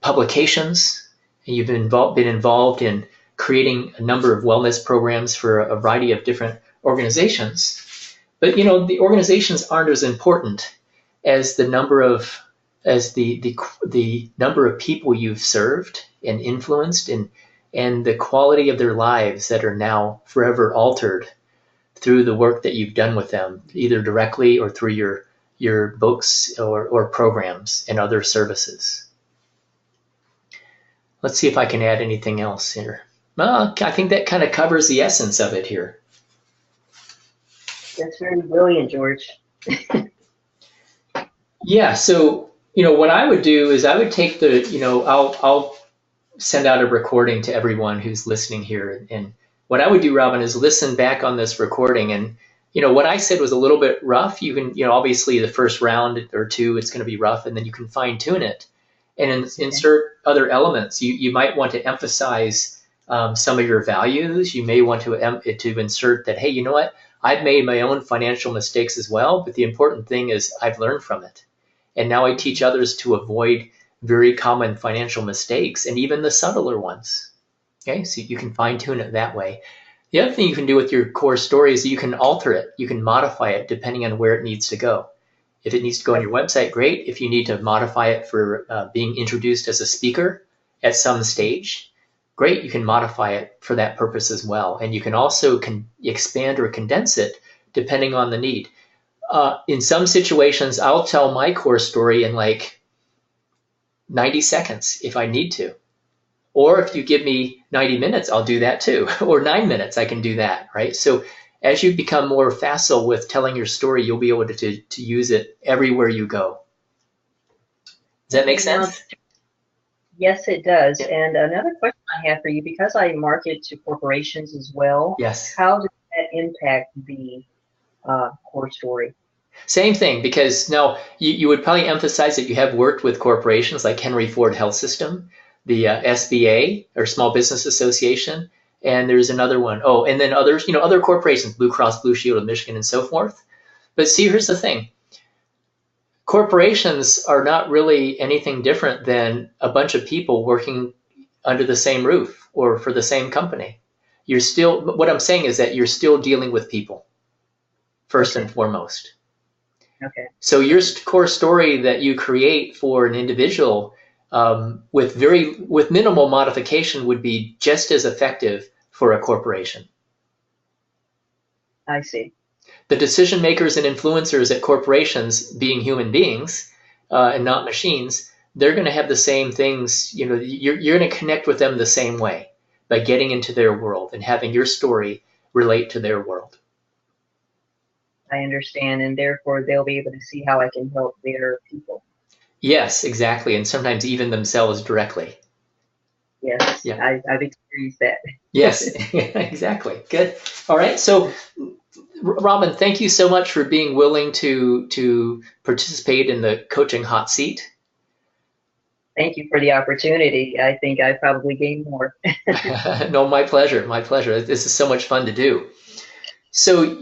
publications. And you've been involved in creating a number of wellness programs for a variety of different organizations. But the organizations aren't as important as the number of people you've served and influenced, and the quality of their lives that are now forever altered through the work that you've done with them, either directly or through your books or programs and other services. Let's see if I can add anything else here. Well, I think that kind of covers the essence of it here. That's very brilliant, George. Yeah, so what I would do is I would take I'll send out a recording to everyone who's listening here, and what I would do, Robin, is listen back on this recording, and what I said was a little bit rough. You can obviously the first round or two it's going to be rough, and then you can fine tune it and insert other elements. You might want to emphasize some of your values. You may want to insert that, hey, you know what? I've made my own financial mistakes as well, but the important thing is I've learned from it. And now I teach others to avoid very common financial mistakes and even the subtler ones. Okay, so you can fine tune it that way. The other thing you can do with your core story is you can alter it. You can modify it depending on where it needs to go. If it needs to go on your website, great. If you need to modify it for being introduced as a speaker at some stage, great. You can modify it for that purpose as well. And you can also expand or condense it depending on the need. In some situations, I'll tell my core story in like 90 seconds if I need to. Or if you give me 90 minutes, I'll do that too. Or 9 minutes, I can do that, right? So as you become more facile with telling your story, you'll be able to use it everywhere you go. Does that make sense? Yes, it does. Yeah. And another question I have for you, because I market to corporations as well, yes. How does that impact the core story? Same thing, because now you would probably emphasize that you have worked with corporations like Henry Ford Health System, the SBA, or Small Business Association, and there's another one. Oh, and then others, other corporations, Blue Cross Blue Shield of Michigan and so forth. But see, here's the thing. Corporations are not really anything different than a bunch of people working under the same roof or for the same company. What I'm saying is that you're still dealing with people, first and foremost. Okay. So your core story that you create for an individual with minimal modification would be just as effective for a corporation. I see. The decision makers and influencers at corporations, being human beings and not machines, they're going to have the same things. You're going to connect with them the same way by getting into their world and having your story relate to their world. I understand, and therefore they'll be able to see how I can help their people. Yes, exactly, and sometimes even themselves directly. Yes, yeah. I've experienced that. Yes, exactly. Good. All right. So, Robin, thank you so much for being willing to participate in the coaching hot seat. Thank you for the opportunity. I think I probably gained more. No, my pleasure. My pleasure. This is so much fun to do. So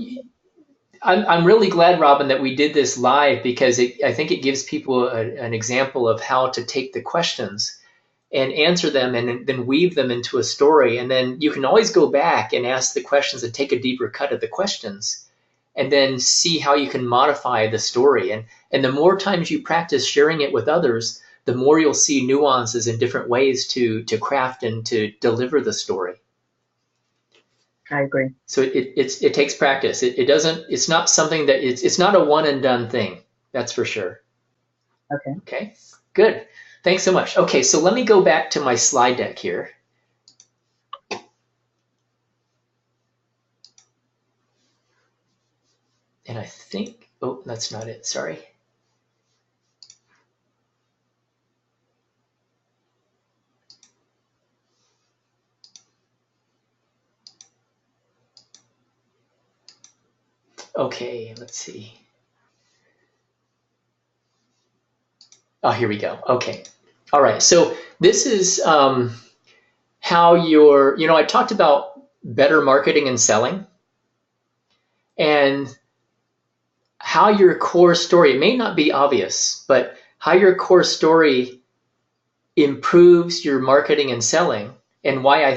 I'm really glad, Robin, that we did this live because I think it gives people an example of how to take the questions and answer them and then weave them into a story. And then you can always go back and ask the questions and take a deeper cut at the questions and then see how you can modify the story. And the more times you practice sharing it with others, the more you'll see nuances and different ways to craft and to deliver the story. I agree. So it takes practice. It's not something that it's not a one and done thing. That's for sure. Okay. Okay, good. Thanks so much. Okay, so let me go back to my slide deck here. And I think, oh, that's not it, sorry. Okay, let's see. Oh, here we go. Okay. All right. So this is how I talked about better marketing and selling, and how your core story, it may not be obvious, but how your core story improves your marketing and selling, and why I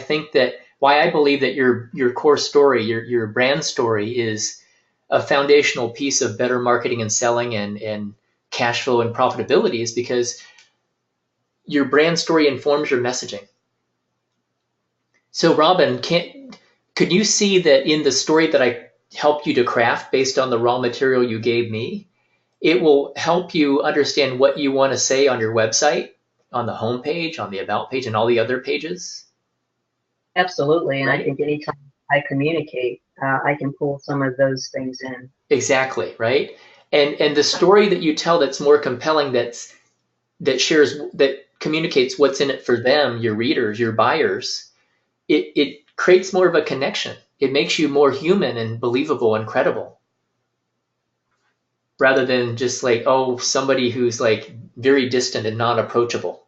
believe that your core story, your brand story is a foundational piece of better marketing and selling and cash flow and profitability is because your brand story informs your messaging. So Robin, could you see that in the story that I helped you to craft based on the raw material you gave me, it will help you understand what you want to say on your website, on the home page, on the about page, and all the other pages, Absolutely. And I right? think anytime I communicate, I can pull some of those things in. Exactly, right? And the story that you tell that's more compelling, that communicates what's in it for them, your readers, your buyers, it creates more of a connection. It makes you more human and believable and credible, rather than just like, oh, somebody who's like very distant and non approachable.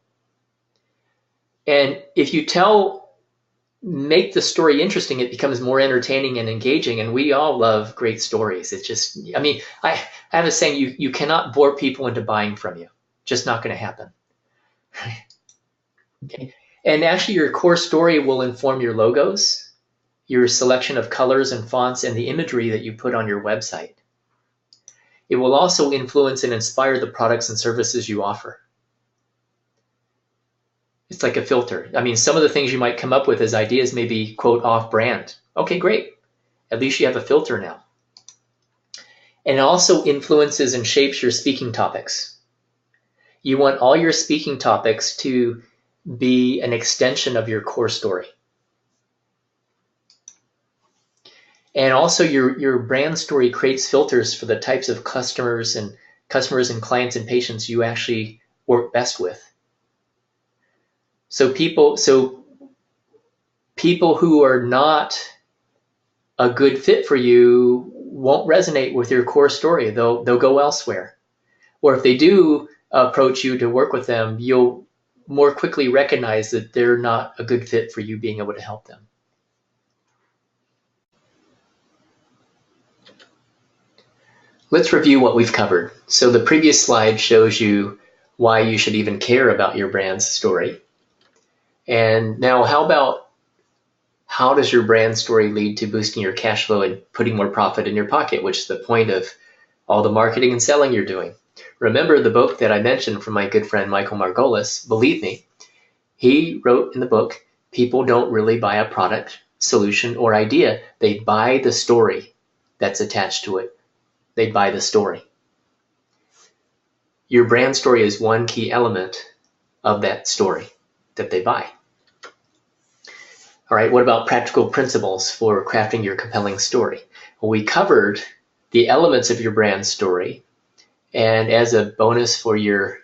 And if you make the story interesting, it becomes more entertaining and engaging. And we all love great stories. It's just, I mean, I have a saying, you cannot bore people into buying from you. Just not going to happen. Okay. And actually, your core story will inform your logos, your selection of colors and fonts, and the imagery that you put on your website. It will also influence and inspire the products and services you offer. It's like a filter. I mean, some of the things you might come up with as ideas may be, quote, off brand. Okay, great. At least you have a filter now. And it also influences and shapes your speaking topics. You want all your speaking topics to be an extension of your core story. And also your brand story creates filters for the types of customers and clients and patients you actually work best with. So people who are not a good fit for you won't resonate with your core story. They'll go elsewhere. Or if they do approach you to work with them, you'll more quickly recognize that they're not a good fit for you being able to help them. Let's review what we've covered. So the previous slide shows you why you should even care about your brand's story. And now how does your brand story lead to boosting your cash flow and putting more profit in your pocket, which is the point of all the marketing and selling you're doing. Remember the book that I mentioned from my good friend Michael Margolis, Believe Me. He wrote in the book, people don't really buy a product, solution, or idea. They buy the story that's attached to it. They buy the story. Your brand story is one key element of that story that they buy. All right, what about practical principles for crafting your compelling story? Well, we covered the elements of your brand story, and as a bonus for your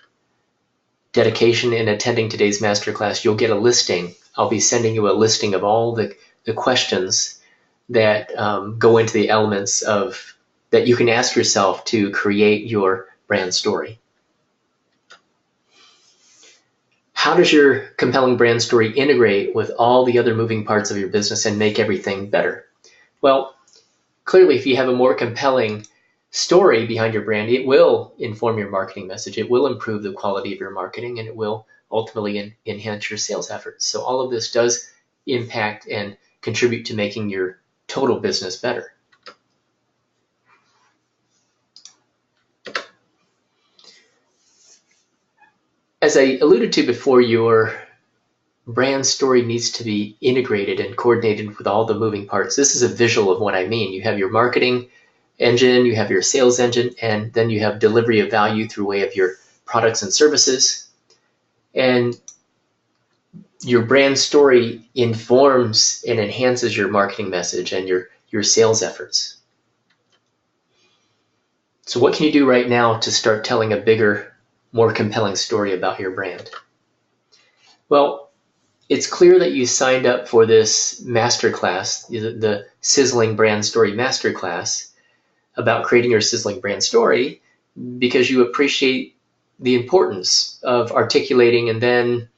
dedication in attending today's masterclass, you'll get a listing. I'll be sending you a listing of all the questions that go into the elements of that you can ask yourself to create your brand story. How does your compelling brand story integrate with all the other moving parts of your business and make everything better? Well, clearly, if you have a more compelling story behind your brand, it will inform your marketing message. It will improve the quality of your marketing, and it will ultimately enhance your sales efforts. So all of this does impact and contribute to making your total business better. As I alluded to before, your brand story needs to be integrated and coordinated with all the moving parts. This is a visual of what I mean. You have your marketing engine, you have your sales engine, and then you have delivery of value through way of your products and services. And your brand story informs and enhances your marketing message and your sales efforts. So what can you do right now to start telling a bigger, more compelling story about your brand? Well, it's clear that you signed up for this masterclass, the Sizzling Brand Story Masterclass, about creating your sizzling brand story because you appreciate the importance of articulating and then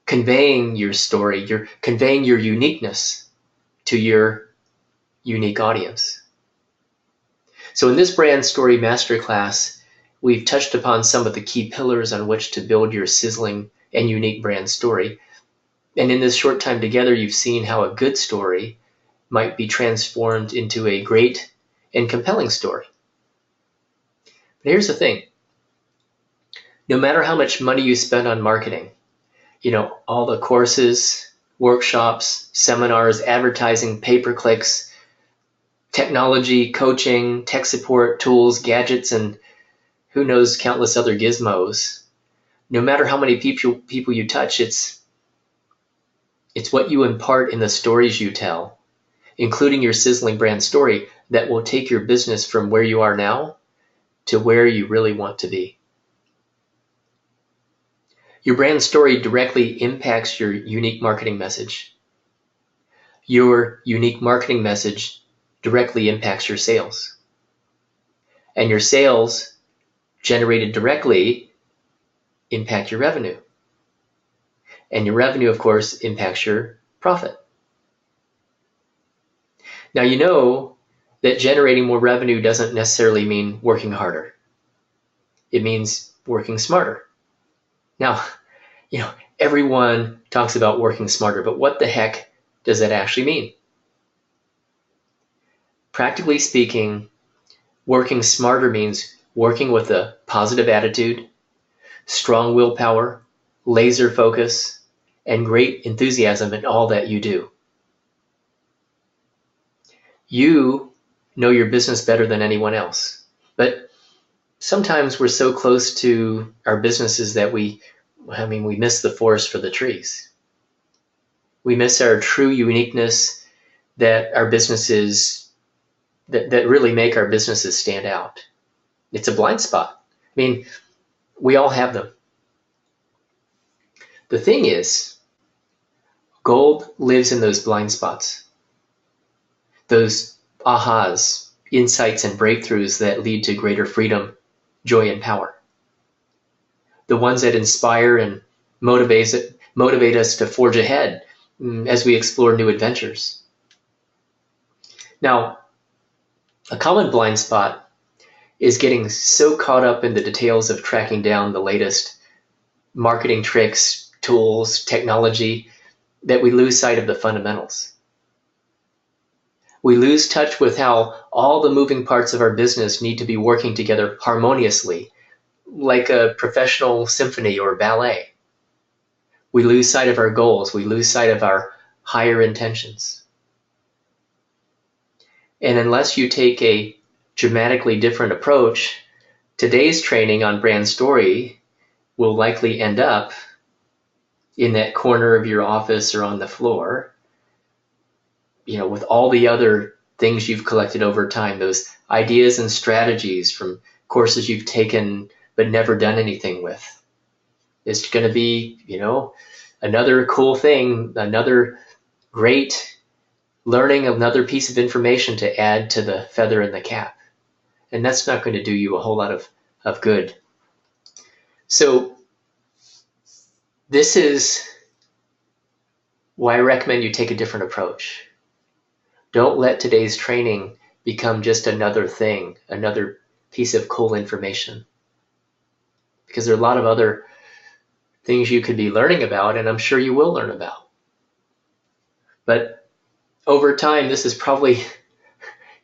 conveying your story, you're conveying your uniqueness to your unique audience. So in this brand story masterclass, we've touched upon some of the key pillars on which to build your sizzling and unique brand story. And in this short time together, you've seen how a good story might be transformed into a great and compelling story. But here's the thing. No matter how much money you spend on marketing, all the courses, workshops, seminars, advertising, pay-per-clicks, technology, coaching, tech support, tools, gadgets, and who knows, countless other gizmos. No matter how many people you touch, it's what you impart in the stories you tell, including your sizzling brand story, that will take your business from where you are now to where you really want to be. Your brand story directly impacts your unique marketing message. Your unique marketing message directly impacts your sales. And your sales generated directly impact your revenue. And your revenue, of course, impacts your profit. Now, you know that generating more revenue doesn't necessarily mean working harder. It means working smarter. Now, everyone talks about working smarter, but what the heck does that actually mean? Practically speaking, working smarter means working with a positive attitude, strong willpower, laser focus, and great enthusiasm in all that you do. You know your business better than anyone else, but sometimes we're so close to our businesses that we miss the forest for the trees. We miss our true uniqueness that our businesses, that really make our businesses stand out. It's a blind spot. We all have them. The thing is, gold lives in those blind spots. Those ahas, insights, and breakthroughs that lead to greater freedom, joy, and power. The ones that inspire and motivate us to forge ahead as we explore new adventures. Now, a common blind spot is getting so caught up in the details of tracking down the latest marketing tricks, tools, technology, that we lose sight of the fundamentals. We lose touch with how all the moving parts of our business need to be working together harmoniously, like a professional symphony or ballet. We lose sight of our goals. We lose sight of our higher intentions. And unless you take a dramatically different approach, today's training on brand story will likely end up in that corner of your office or on the floor, with all the other things you've collected over time, those ideas and strategies from courses you've taken but never done anything with. It's going to be, another cool thing, another great learning, another piece of information to add to the feather in the cap. And that's not going to do you a whole lot of good. So this is why I recommend you take a different approach. Don't let today's training become just another thing, another piece of cool information. Because there are a lot of other things you could be learning about, and I'm sure you will learn about. But over time, this is probably,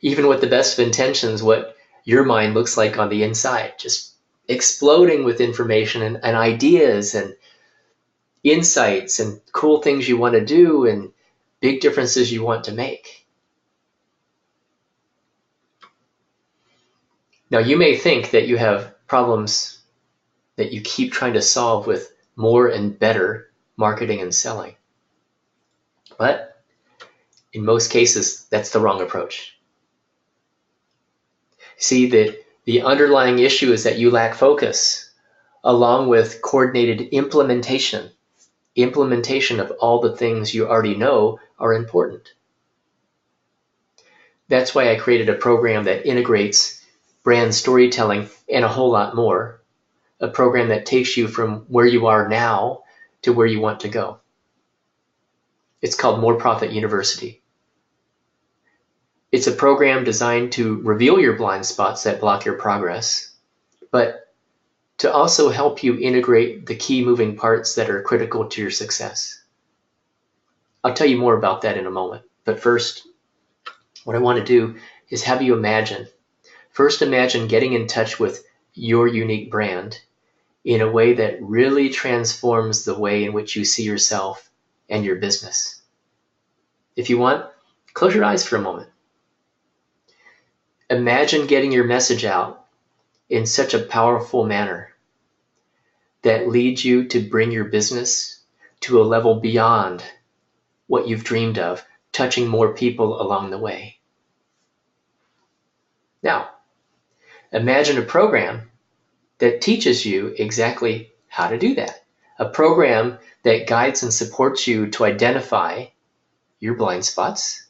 even with the best of intentions, what your mind looks like on the inside, just exploding with information and ideas and insights and cool things you want to do and big differences you want to make. Now, you may think that you have problems that you keep trying to solve with more and better marketing and selling. But in most cases, that's the wrong approach. See, the underlying issue is that you lack focus, along with coordinated implementation. Implementation of all the things you already know are important. That's why I created a program that integrates brand storytelling and a whole lot more a program that takes you from where you are now to where you want to go. It's called More Profit University. It's a program designed to reveal your blind spots that block your progress, but to also help you integrate the key moving parts that are critical to your success. I'll tell you more about that in a moment. But first, what I want to do is have you imagine. First, imagine getting in touch with your unique brand in a way that really transforms the way in which you see yourself and your business. If you want, close your eyes for a moment. Imagine getting your message out in such a powerful manner that leads you to bring your business to a level beyond what you've dreamed of, touching more people along the way. Now, imagine a program that teaches you exactly how to do that. A program that guides and supports you to identify your blind spots,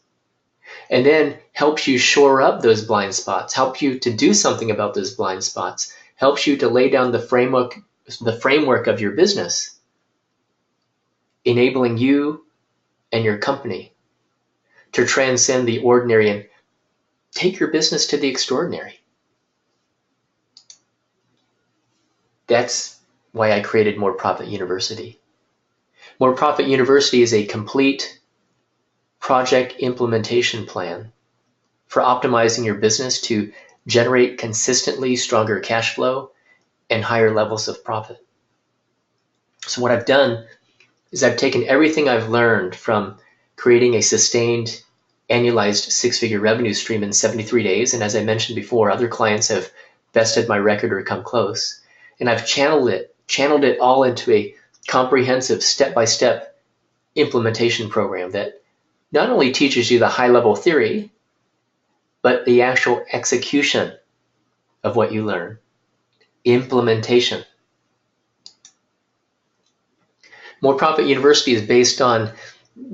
and then helps you shore up those blind spots, help you to do something about those blind spots, helps you to lay down the framework of your business, enabling you and your company to transcend the ordinary and take your business to the extraordinary. That's why I created More Profit University. More Profit University is a complete project implementation plan for optimizing your business to generate consistently stronger cash flow and higher levels of profit. So what I've done is I've taken everything I've learned from creating a sustained annualized six-figure revenue stream in 73 days. And as I mentioned before, other clients have bested my record or come close. And I've channeled it all into a comprehensive step-by-step implementation program that not only teaches you the high-level theory, but the actual execution of what you learn. Implementation. More Profit University is based on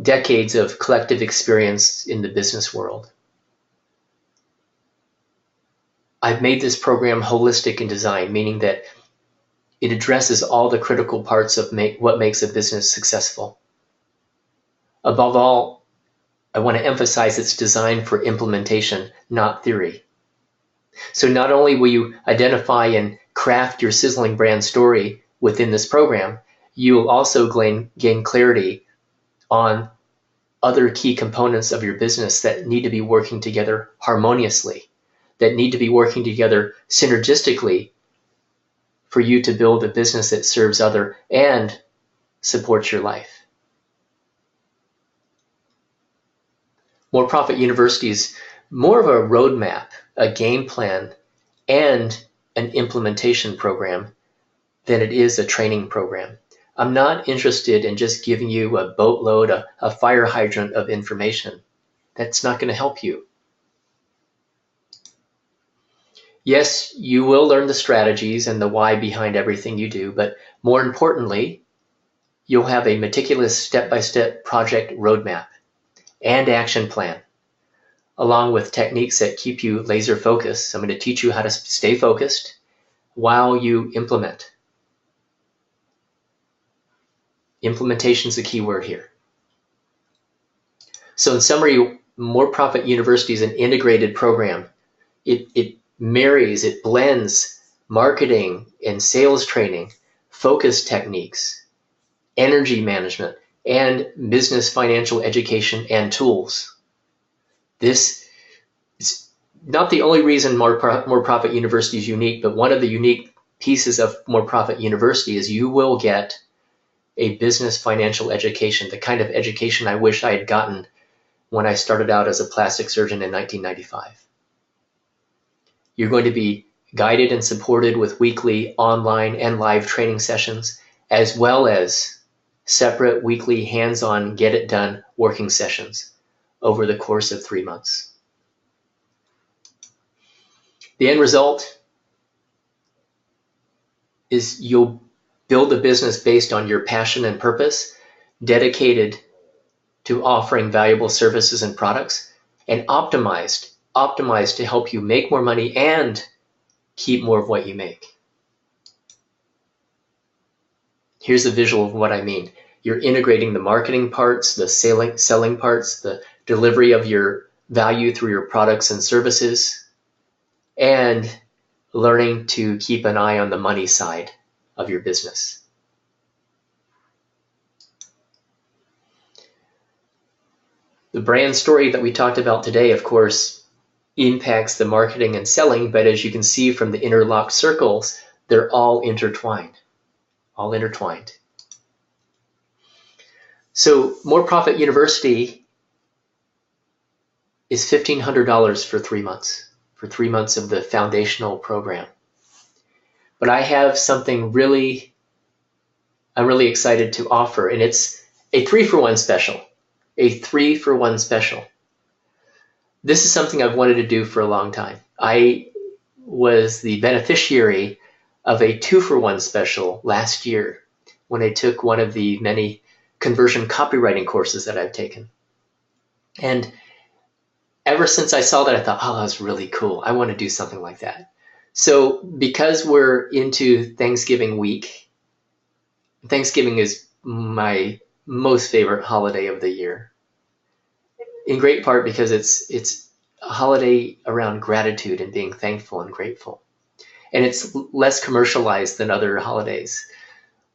decades of collective experience in the business world. I've made this program holistic in design, meaning that it addresses all the critical parts of what makes a business successful. Above all, I want to emphasize it's designed for implementation, not theory. So not only will you identify and craft your sizzling brand story within this program, you will also gain clarity on other key components of your business that need to be working together harmoniously, that need to be working together synergistically for you to build a business that serves others and supports your life. More Profit University is more of a roadmap, a game plan, and an implementation program than it is a training program. I'm not interested in just giving you a boatload, a fire hydrant of information. That's not going to help you. Yes, you will learn the strategies and the why behind everything you do, but more importantly, you'll have a meticulous step-by-step project roadmap and action plan, along with techniques that keep you laser focused. I'm going to teach you how to stay focused while you implement. Implementation is the key word here. So in summary, More Profit University is an integrated program. It marries, it blends marketing and sales training, focus techniques, energy management, and business financial education and tools. This is not the only reason More Profit University is unique, but one of the unique pieces of More Profit University is you will get a business financial education, the kind of education I wish I had gotten when I started out as a plastic surgeon in 1995. You're going to be guided and supported with weekly online and live training sessions, as well as separate weekly hands-on get-it-done working sessions over the course of 3 months. The end result is you'll build a business based on your passion and purpose, dedicated to offering valuable services and products, and optimized to help you make more money and keep more of what you make. Here's a visual of what I mean. You're integrating the marketing parts, the selling parts, the delivery of your value through your products and services, and learning to keep an eye on the money side of your business. The brand story that we talked about today, of course, impacts the marketing and selling, but as you can see from the interlocked circles, they're all intertwined. All intertwined. So More Profit University is $1,500 for 3 months, for 3 months of the foundational program. But I have something I'm really excited to offer, and it's a 3-for-1 special. A 3-for-1 special. This is something I've wanted to do for a long time. I was the beneficiary of a 2-for-1 special last year when I took one of the many conversion copywriting courses that I've taken. And ever since I saw that, I thought, oh, that's really cool. I want to do something like that. So because we're into Thanksgiving week, Thanksgiving is my most favorite holiday of the year, in great part because it's a holiday around gratitude and being thankful and grateful. And it's less commercialized than other holidays.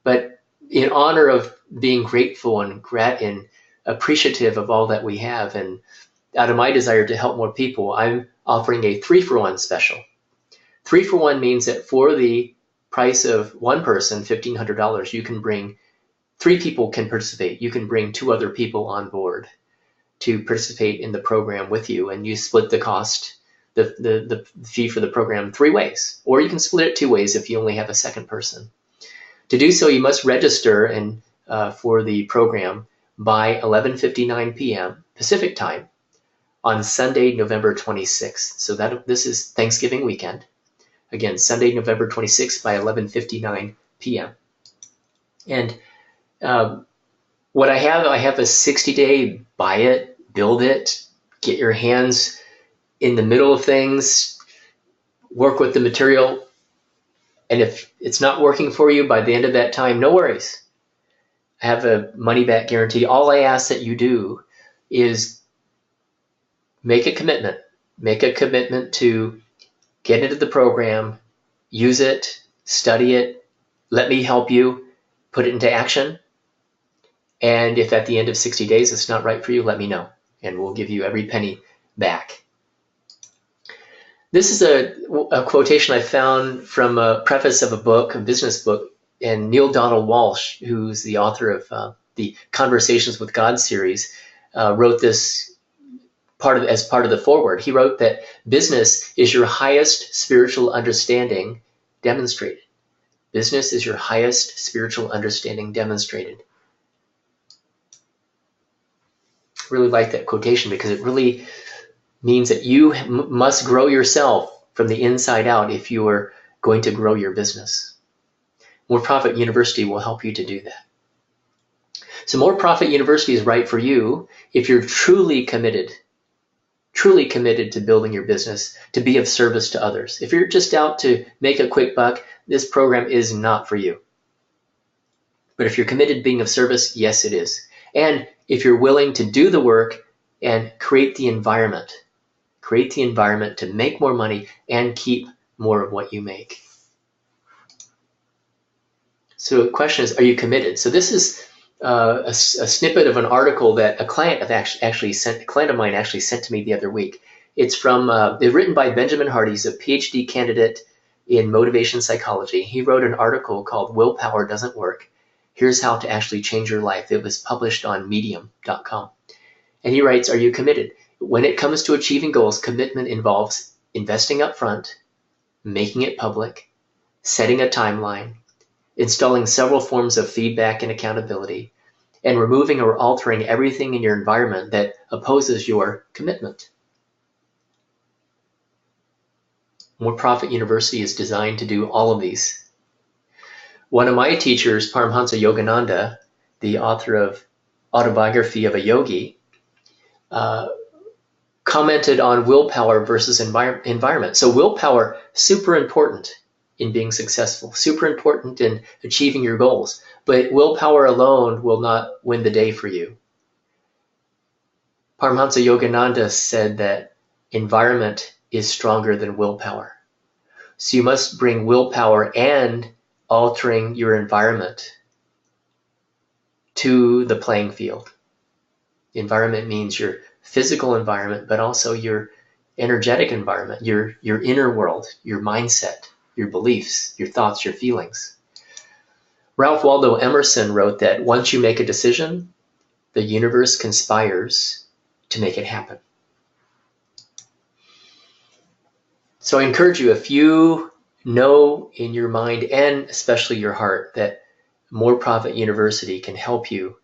But in honor of being grateful and appreciative of all that we have, and out of my desire to help more people, I'm offering a 3-for-1 special. 3-for-1 means that for the price of one person, $1,500, you can bring 3 people can participate. You can bring 2 other people on board to participate in the program with you, and you split the cost, the fee for the program 3 ways, or you can split it 2 ways if you only have a second person. To do so, you must register for the program by 11:59 p.m. Pacific time on Sunday, November 26th. So this is Thanksgiving weekend. Again, Sunday, November 26th by 11:59 p.m. And what I have a 60-day buy it, build it, get your hands in the middle of things, work with the material. And if it's not working for you by the end of that time, no worries. I have a money back guarantee. All I ask that you do is make a commitment. Make a commitment to get into the program, use it, study it, let me help you, put it into action. And if at the end of 60 days it's not right for you, let me know, and we'll give you every penny back. This is a quotation I found from a preface of a business book, and Neil Donald Walsh, who's the author of the Conversations with God series, wrote this as part of the foreword. He wrote that business is your highest spiritual understanding demonstrated. Business is your highest spiritual understanding demonstrated. I really like that quotation because it really means that you must grow yourself from the inside out if you are going to grow your business. More Profit University will help you to do that. So More Profit University is right for you if you're truly committed to building your business, to be of service to others. If you're just out to make a quick buck, this program is not for you. But if you're committed to being of service, yes, it is. And if you're willing to do the work and create the environment to make more money and keep more of what you make. So the question is, are you committed? So this is a snippet of an article that a client of mine actually sent to me the other week. It's written by Benjamin Hardy. He's a PhD candidate in motivation psychology. He wrote an article called Willpower Doesn't Work. Here's how to actually change your life. It was published on medium.com. And he writes, are you committed? When it comes to achieving goals, commitment involves investing up front, making it public, setting a timeline, installing several forms of feedback and accountability, and removing or altering everything in your environment that opposes your commitment. More Profit University is designed to do all of these. One of my teachers, Paramhansa Yogananda, the author of Autobiography of a Yogi, commented on willpower versus environment. So willpower, super important. in being successful, super important in achieving your goals. But willpower alone will not win the day for you. Paramahansa Yogananda said that environment is stronger than willpower. So you must bring willpower and altering your environment to the playing field. The environment means your physical environment, but also your energetic environment, your inner world, your mindset, your beliefs, your thoughts, your feelings. Ralph Waldo Emerson wrote that once you make a decision, the universe conspires to make it happen. So I encourage you, if you know in your mind and especially your heart that More Profit University can help you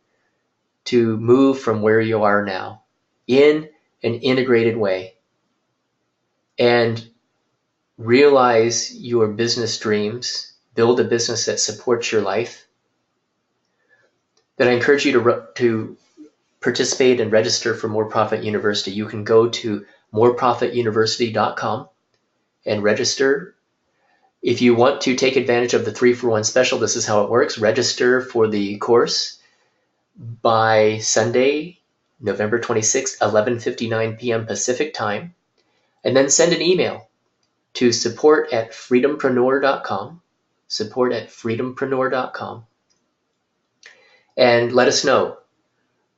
to move from where you are now in an integrated way and realize your business dreams, build a business that supports your life, then I encourage you to participate and register for More Profit University. You can go to moreprofituniversity.com and register. If you want to take advantage of the 3-for-1 special, this is how it works. Register for the course by Sunday, November 26th, 11:59 p.m. Pacific time, and then send an email to support@freedompreneur.com, support@freedompreneur.com, and let us know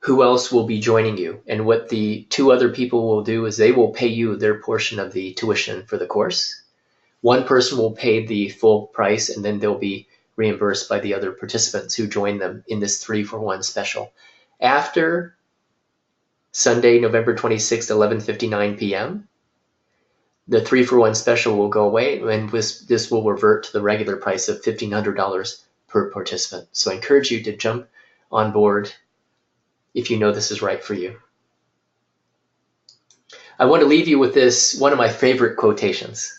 who else will be joining you. And what the 2 other people will do is they will pay you their portion of the tuition for the course. One person will pay the full price, and then they'll be reimbursed by the other participants who join them in this 3-for-1 special. After Sunday, November 26th, 11:59 p.m., the 3-for-1 special will go away, and this will revert to the regular price of $1,500 per participant. So I encourage you to jump on board if you know this is right for you. I want to leave you with this, one of my favorite quotations.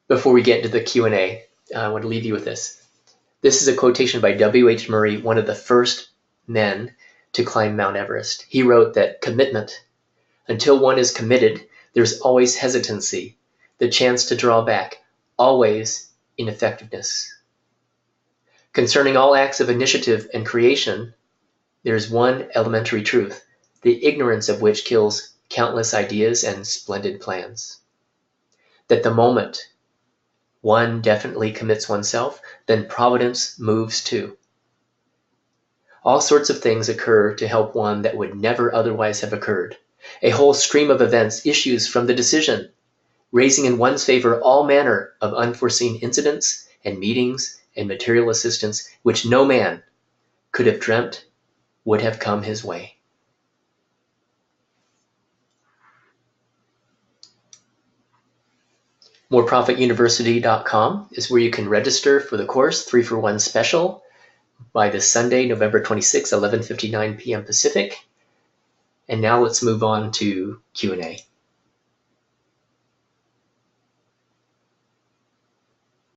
Before we get into the Q&A, I want to leave you with this. This is a quotation by W.H. Murray, one of the first men to climb Mount Everest. He wrote that commitment, until one is committed, there's always hesitancy, the chance to draw back, always ineffectiveness. Concerning all acts of initiative and creation, there's one elementary truth, the ignorance of which kills countless ideas and splendid plans. That the moment one definitely commits oneself, then providence moves too. All sorts of things occur to help one that would never otherwise have occurred. A whole stream of events issues from the decision, raising in one's favor all manner of unforeseen incidents and meetings and material assistance which no man could have dreamt would have come his way. MoreProfitUniversity.com is where you can register for the course 3-for-1 special by this Sunday, November 26th, 11:59 p.m. Pacific. And now let's move on to Q&A.